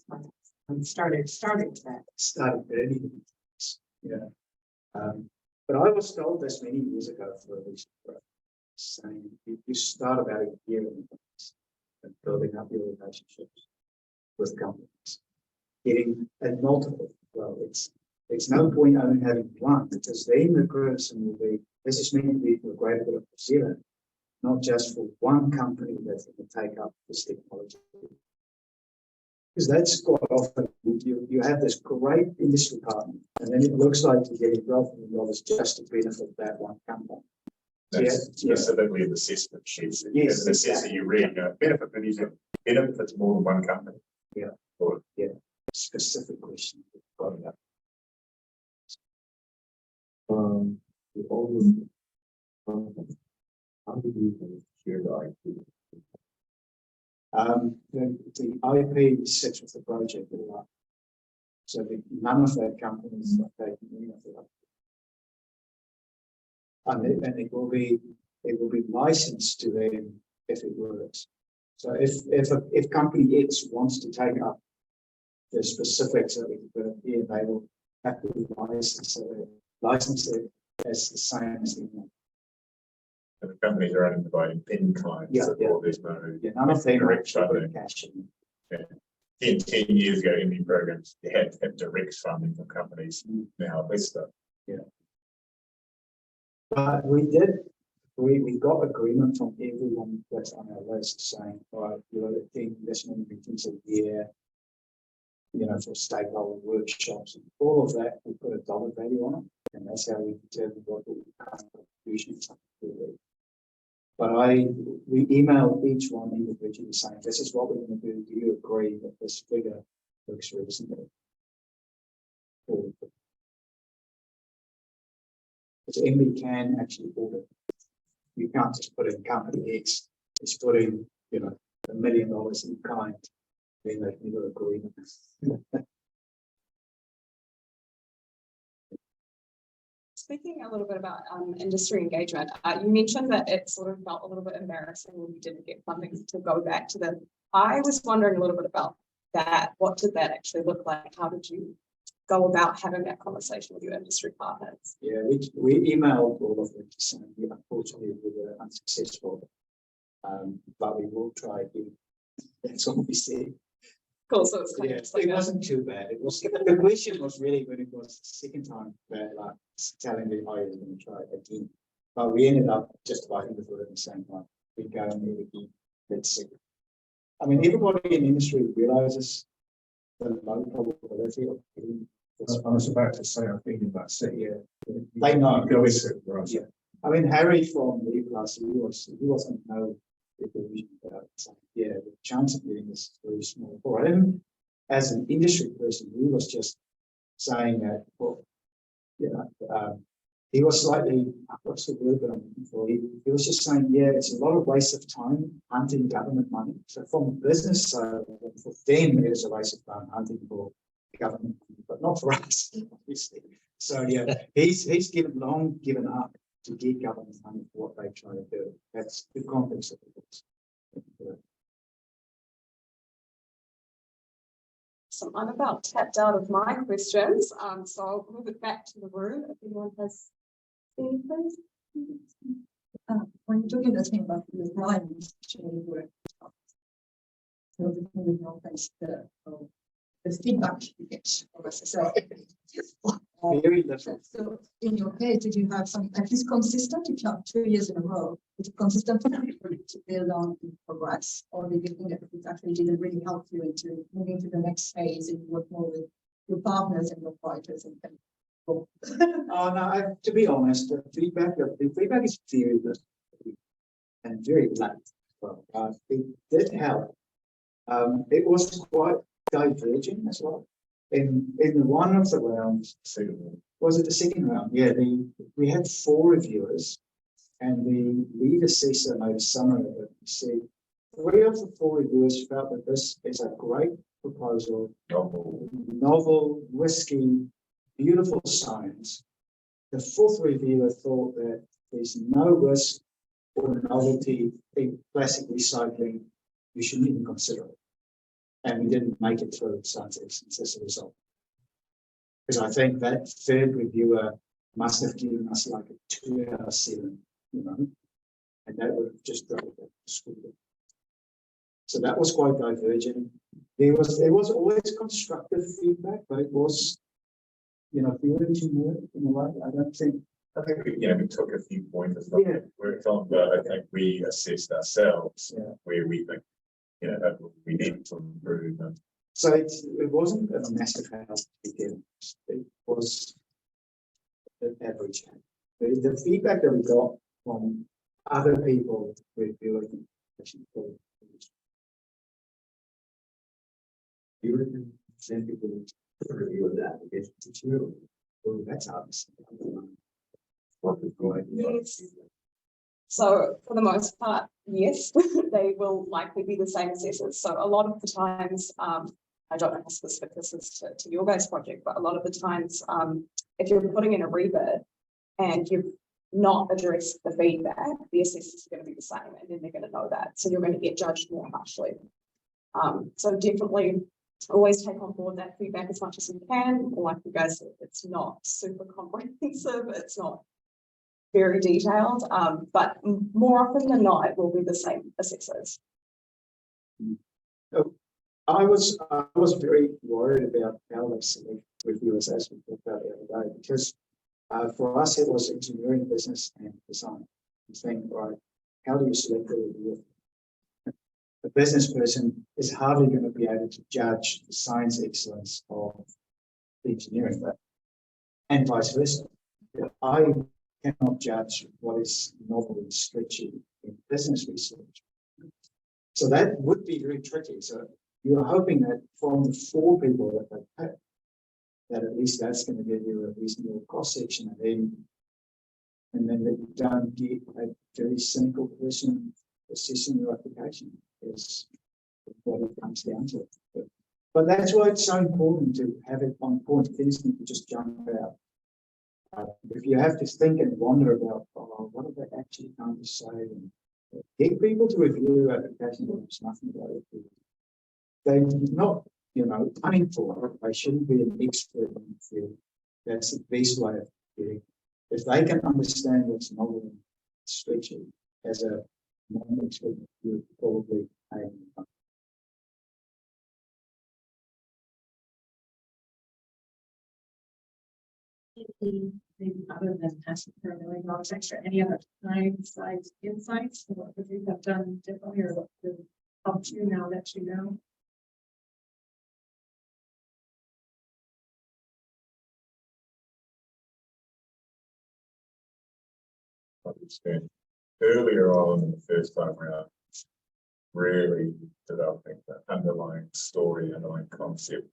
S6: and starting with that?
S2: Started early. Yeah. But I was told this many years ago for a reason, saying you start about a year in advance and building up your relationships with companies, getting at multiple. Well, it's no point only having one because then the criticism will be this is meant to be for a greater good of New Zealand, not just for one company that's going to take up this technology. Because that's quite often you have this great industry partner, and then it looks like you're getting $12 million just to benefit that one company.
S3: That's
S2: Yeah,
S3: specifically in the assessment sheets.
S2: Yes,
S3: As an assessor, you read benefit for New Zealand, benefits more than one company.
S2: Yeah.
S3: Or,
S2: Specific question. Got it.
S5: You always, how do you share the IP?
S2: The IP sits with the project a lot. So none of that companies are taking any of it up. And it will be licensed to them if it works. So if company X wants to take up the specifics that we can put up here, they will have to be licensed. So license it as the same as the
S3: the companies are only providing pin clients.
S2: Yeah, yeah.
S3: There's no
S2: none of them
S3: direct
S2: are
S3: funding.
S2: cash in.
S3: 10 years ago, MBIE programs, you had to have direct funding from companies. Now, less stuff.
S2: But we got agreement from everyone that's on our list saying, all right, you're attending this many meetings a year, for stakeholder workshops and all of that, we put a dollar value on it. And that's how we determine what the kind of contribution is. But we emailed each one individually saying, this is what we're going to do. Do you agree that this figure looks reasonable? Because MB can actually order. You can't just put in company X, it's put in, $1 million in kind, then they can never agree.
S7: Speaking a little bit about industry engagement, you mentioned that it sort of felt a little bit embarrassing when you didn't get funding to go back to them. I was wondering a little bit about that. What did that actually look like? How did you go about having that conversation with your industry partners?
S2: Yeah, we emailed all of them to say, unfortunately, we were unsuccessful, but we will try again. That's what we said.
S7: Cool, so it's kind of just like
S2: it wasn't too bad. It was the question was really when it was the second time that telling me I was going to try it again. But we ended up just about in the same time. We go and meet again. Let's see. I mean, everybody in the industry realizes the low probability of getting this.
S5: I was about to say, I think in that city,
S2: They know.
S5: go into it, right?
S2: Yeah. I mean, Harry from the class, he wasn't no delusion about it. So, yeah, we chance of getting this very small for him. As an industry person, he was just saying that, well, you know, he was slightly, what's the word that I'm looking for? He was just saying, yeah, it's a lot of waste of time hunting government money. So from a business side, for them, it is a waste of time hunting for government money, but not for us, obviously. So yeah, he's long given up to get government money for what they try to do. That's the context of it.
S7: So I'm about tapped out of my questions, so I'll move it back to the room if anyone has any questions.
S8: When you're talking about about the requirements, actually work. So the thing with your face, the feedback you get from us. So,
S2: Very little.
S8: so in your case, did you have some at least consistent? If you have 2 years in a row, is it consistent to build on and progress, or did you think that it actually didn't really help you into moving to the next phase and work more with your partners and your fighters and kind of
S2: Oh no, to be honest, the feedback is very little and very late. Well, it did help. It was quite diverging as well. In one of the rounds, was it the second round? Yeah, we had 4 reviewers, and the lead assessor made a summary of it. He said 3 of the 4 reviewers felt that this is a great proposal, novel, risky, beautiful science. The 4th reviewer thought that there's no risk or novelty in plastic recycling. You shouldn't even consider it. And we didn't make it through science excellence as a result. Because I think that 3rd reviewer must have given us like a 2 out of 7, you know, and that would have just dropped it to school. So that was quite divergent. There was always constructive feedback, but it was, you know, feeling too more in a way. I think
S3: we took a few pointers from
S2: Yeah.
S3: where it's on, but I think we assessed ourselves
S2: Yeah.
S3: where we think, that we need to improve. And
S2: so. It wasn't a massive help to begin. It was the average help. The feedback that we got from other people reviewing actually.
S5: You reckon send people to review of the application to you?
S2: Well, that's obviously.
S5: What is going on?
S7: Yes. So for the most part, yes, they will likely be the same assessors. So a lot of the times, I don't know how specific this is to your guys' project, but a lot of the times, if you're putting in a rebid and you've not addressed the feedback, the assessors are going to be the same, and then they're going to know that. So you're going to get judged more harshly. So definitely always take on board that feedback as much as you can. Like you guys said, it's not super comprehensive. It's not very detailed, but more often than not, it will be the same assessors.
S2: I was very worried about how they select reviewers, as we talked about the other day, because for us it was engineering, business, and design. I'm saying, right, how do you select a reviewer? A business person is hardly going to be able to judge the science excellence of the engineering, and vice versa. I cannot judge what is novel and stretchy in business research. So that would be very tricky. So you're hoping that from the 4 people that they pick, that at least that's going to give you a reasonable cross section, and then that you don't get a very cynical person assessing your application is what it comes down to. But that's why it's so important to have it on point. Things need to just jump out. If you have to think and wonder about, what are they actually trying to say, and get people to review applications when there's nothing about it. They're not, unemployed. They shouldn't be an expert in the field. That's the best way of doing it. If they can understand what's novel and stretchy as a non-expert, you're probably paying them.
S6: Maybe other than asking for $1 million extra, any other time-sized insights? What would you have done differently, or what could help you now that you know?
S3: understand. Earlier on in the first time around, really developing the underlying story, underlying concept.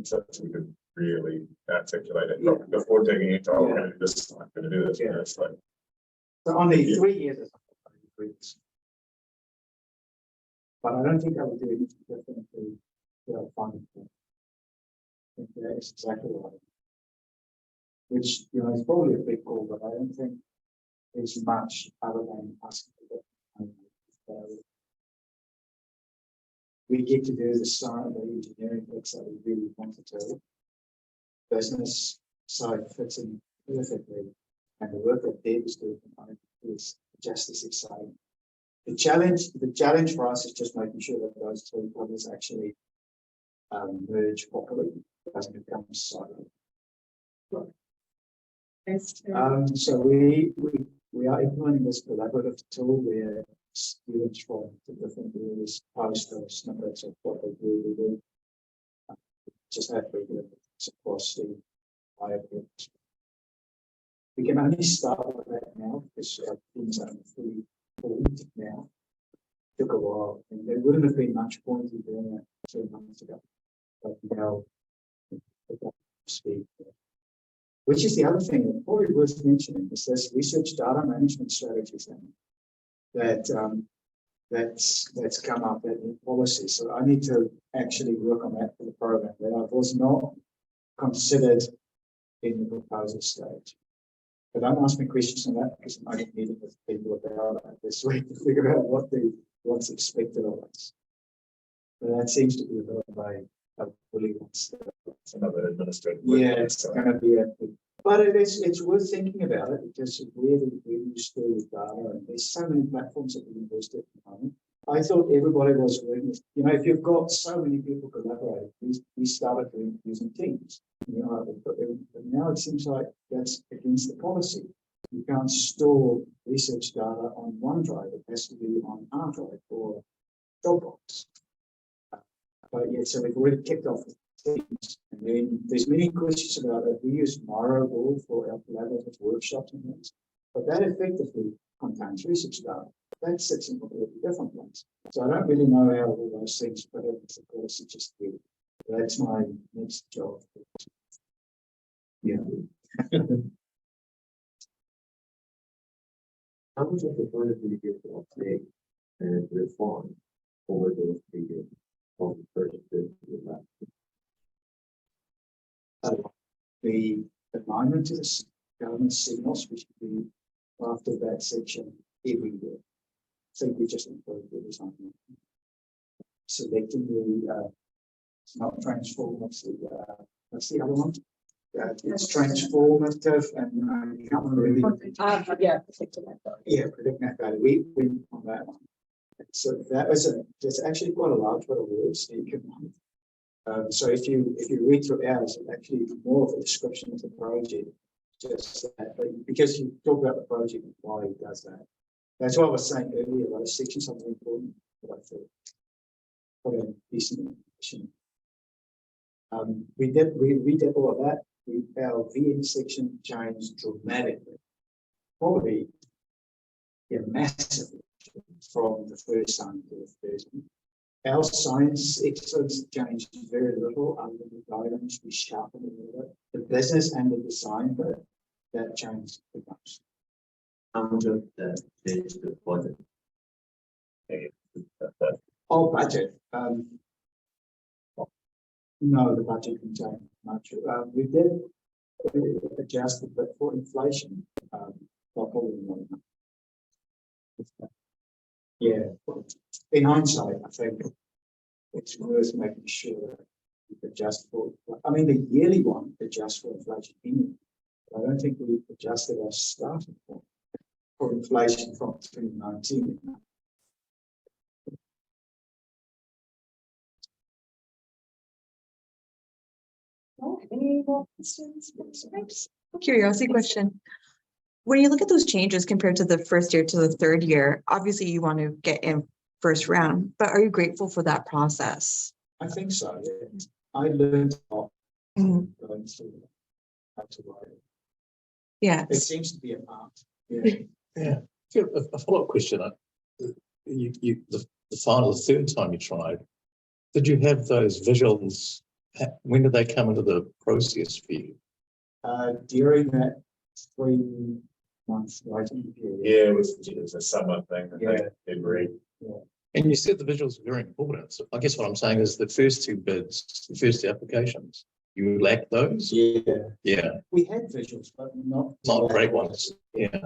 S3: So that we could really articulate it properly before digging into, oh, we're going to do this, I'm going to do this.
S2: Yeah.
S3: It's like,
S2: So on the 3 years, it's 3 years. But I don't think I would do anything differently without finding it. I think that is exactly right. Which, you know, is probably a big call, but I don't think there's much other than asking for that. We get to do the side, the engineering bits that we really want to do. Business side fits in perfectly, and the work that Dave is doing is just as exciting. The challenge for us is just making sure that those two others actually merge properly, doesn't become siloed. So we are implementing this collaborative tool where students from the different areas post those snippets of what they do. We will just have regular across the entire groups. We can only start with that now because things are fully formed now. Took a while, and there wouldn't have been much point in doing that 2 months ago. But now, speed. Which is the other thing that probably worth mentioning is this research data management strategy thing that that's come up in policy. So I need to actually work on that for the program that I was not considered in the proposal stage. But don't ask me questions on that because I'm only meeting with people about it this week to figure out what's expected of us. But that seems to be a bit of a bully one step.
S3: it's another administrative.
S2: Yeah, it's going to be but it's worth thinking about it because it really store with data, and there's so many platforms that we invest in at the moment. I thought everybody was working, you know, if you've got so many people collaborating, we started using Teams. You know, but now it seems like that's against the policy. You can't store research data on OneDrive, it has to be on R-Drive or Dropbox. But yeah, so we've already kicked off things. And then there's many questions about it. We use Miro for our collaborative workshops and things, but that effectively contains research data. That sits in a completely different place. So I don't really know how all those things fit into the policy just yet. That's my next job. Yeah.
S5: How much of the fund do you get to update and reform over those 3 years of the first to the last?
S2: The alignment to the government signals, which we after that section every year. So we just employed the design. Selecting the not transform, what's the other one? It's transformative and I can't really.
S7: Yeah, predictive method.
S2: Yeah, predictive value. We went on that one. So that's actually quite a large bit of words that you can. So if you read through ours, it's actually more of a description of the project, just that, but because you talk about the project and why it does that. That's what I was saying earlier. Those sections are very important. But I thought probably a decent information. We did all of that. Our VN section changed dramatically, probably massively from the first time to the first one. Our science excellence changed very little under the guidance. We sharpened a little bit. The business and the design, but that changed pretty much.
S5: How much of that changed the budget?
S2: Oh, budget. No, the budget didn't change much. We did adjust a bit for inflation. Probably not enough. Yeah, in hindsight, I think it's worth making sure that you adjust for. I mean, the yearly one adjusts for inflation anyway. I don't think we adjusted our starting point for inflation from 2019.
S7: Any more questions?
S9: Curiosity question. When you look at those changes compared to the first year to the third year, obviously you want to get in first round, but are you grateful for that process?
S2: I think so. Yeah. I learned a lot going through how to write it.
S9: Yeah.
S2: It seems to be a art. Yeah.
S10: Yeah. A follow-up question. The the third time you tried, did you have those visuals? When did they come into the process for you?
S2: During that 3 months waiting period.
S3: Yeah, it was a summer thing, I think,
S2: Yeah.
S3: February.
S10: And you said the visuals were very important. So I guess what I'm saying is the first two bids, the first two applications, you lacked those?
S2: Yeah,
S10: Yeah,
S2: we had visuals, but not.
S10: not great ones. Yeah.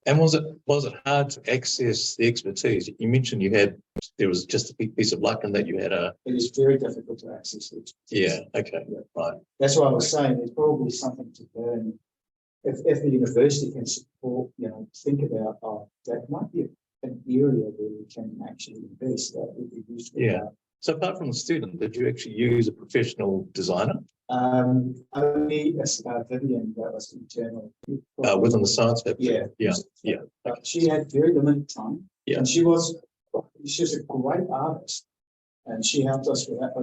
S10: And was it hard to access the expertise? You mentioned there was just a big piece of luck in that you had a.
S2: It is very difficult to access it.
S10: Yeah, okay, right.
S2: That's why I was saying there's probably something to learn. If the university can support, think about, that might be an area where we can actually invest, that would be useful.
S10: Yeah. So apart from the student, did you actually use a professional designer?
S2: Only Vivian, that was internal.
S10: Within the science lab?
S2: Yeah.
S10: Yeah.
S2: But she had very limited time.
S10: Yeah.
S2: And she's a great artist. And she helped us with that.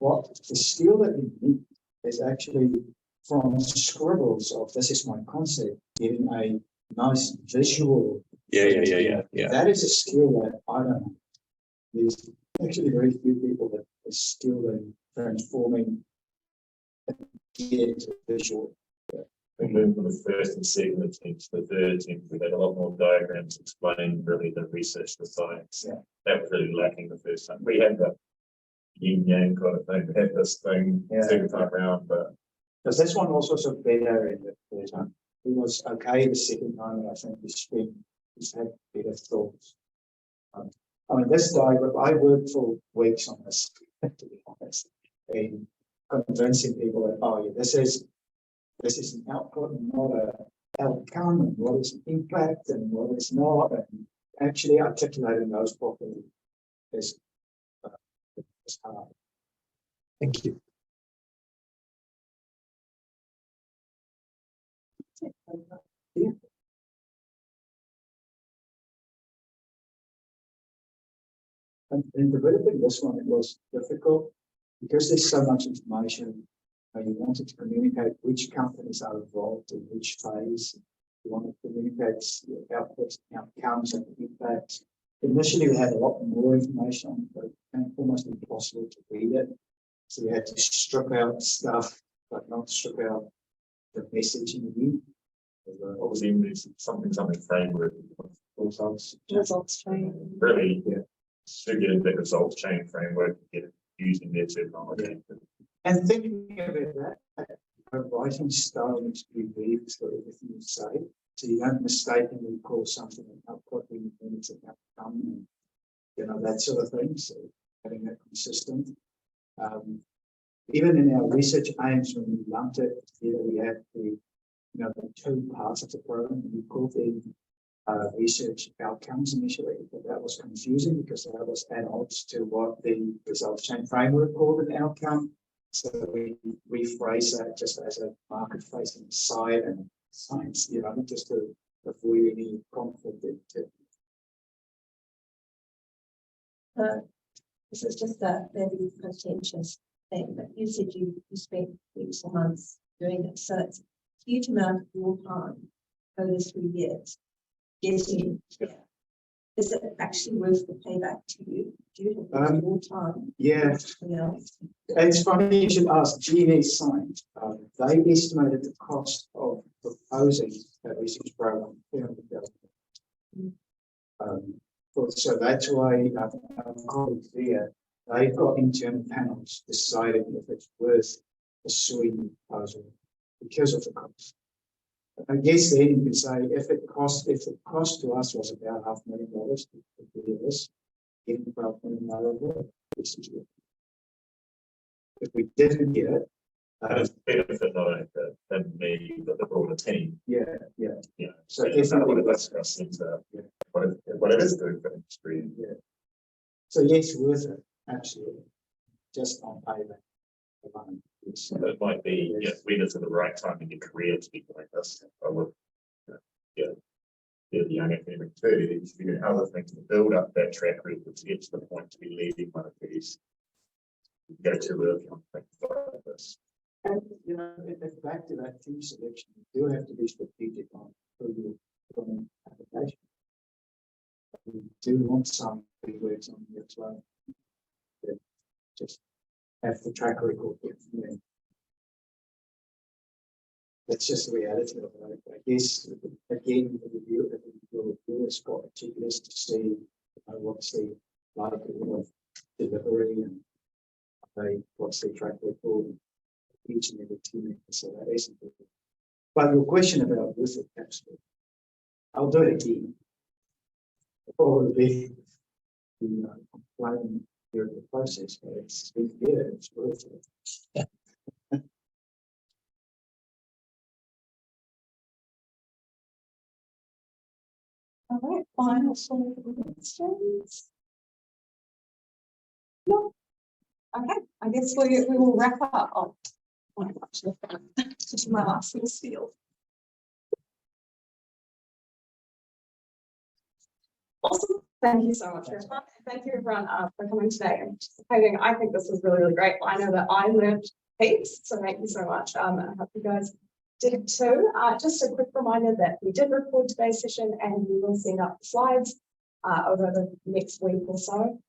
S2: But the skill that we need is actually from scribbles of this is my concept, getting a nice visual.
S10: Yeah.
S2: That is a skill that I don't know. There's actually very few people that are skilled in transforming into visual.
S3: We moved from the first and second attempt to the third attempt. We had a lot more diagrams explaining really the research, the science.
S2: Yeah.
S3: That was really lacking the first time. We had the yin yang kind of thing. We had this thing second time around, but
S2: Because this one was also better in the first time. It was okay the second time, and I think we had better thoughts. I mean, this diagram, I worked for weeks on this, to be honest, in convincing people that, this is an output and not an outcome, and what is an impact and what is not, and actually articulating those properly is hard.
S10: Thank you.
S2: Yeah. And in developing this one, it was difficult because there's so much information. You wanted to communicate which companies are involved in which phase. You want to communicate the outputs, outcomes, and impacts. Initially, we had a lot more information, but it became almost impossible to read it. So we had to strip out stuff, but not strip out the message in the end.
S3: obviously there's something framework.
S7: Results training.
S3: Really, to get that results chain framework, get it using their terminology.
S2: And thinking about that, writing style needs to be very for everything you say. So you don't mistakenly call something an output when it's an outcome, and that sort of thing. So having that consistent. Even in our research aims, when we lumped it together, we had the two parts of the program. We called them research outcomes initially, but that was confusing because that was at odds to what the results chain framework called an outcome. So we rephrase that just as a market facing side and science, just to avoid any conflict.
S11: This is just a very contentious thing, but you said you spent weeks or months doing it, so it's a huge amount of your time over 3 years. Getting is it actually worth the payback to you? Do you have more time?
S2: Yeah, it's funny you should ask GNA Science. They estimated the cost of proposing a research program. So that's why our colleagues there, they've got internal panels deciding if it's worth pursuing the proposal because of the cost. I guess then you could say if the cost to us was about $500,000 to do this, getting $12 million, if we didn't get it,
S3: It's benefit not only than me, but the broader team.
S2: yeah.
S3: So
S2: So
S3: it's not what
S2: definitely,
S3: it discussed into what it is doing for the industry.
S2: so yes, worth it, absolutely. Just on payback.
S3: So it might be, when it's at the right time in your career to be doing this. I would, you're the young academic too, you should be doing other things to build up that track record to get to the point to be leading one of these. Go too early on things like this.
S2: And, if back to that team selection, you do have to be strategic on who you put on application. We do want some big words on well. That just have the track record. That's just the reality of it. I guess, again, the review has got a checklist to see what's the likelihood of delivery and what's the track record each and every team. So that is important. But your question about with it, absolutely. I'll do it again. Probably be complaining during the process, but it's worth it.
S7: All right, final sort of questions. No. Okay, I guess we will wrap up. Oh, my gosh, this is my last little spiel. Awesome. Thank you so much for your time. Thank you everyone for coming today and participating. I think this was really, really great. I know that I learned heaps, so thank you so much. I hope you guys did too. Just a quick reminder that we did record today's session and we will send up the slides over the next week or so.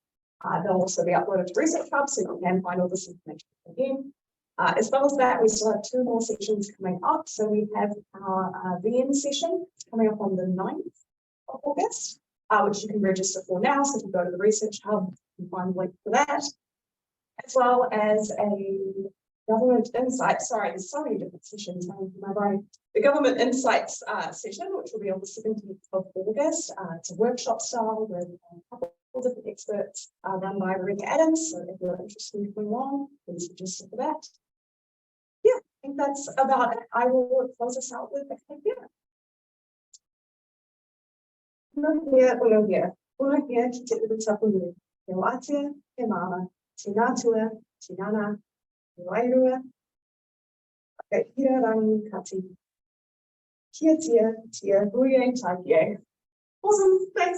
S7: They'll also be uploaded to Research Hub, so you can find all this information again. As well as that, we still have 2 more sessions coming up. So we have our VN session coming up on the 9th of August, which you can register for now. So if you go to the Research Hub, you can find a link for that, as well as a government insight. Sorry, there's so many different sessions running through my brain. The government insights session, which will be on the 17th of August. It's a workshop style with a couple of different experts run by Rebecca Adams. So if you're interested in going along, please register for that. Yeah, I think that's about it. I will close us out with a here. We're here to get the top of you. Te watia, te mama, te natua, te nana, te wairua, ka hira rangi kati. Kia tia, tia, hui e takie. Awesome, thanks.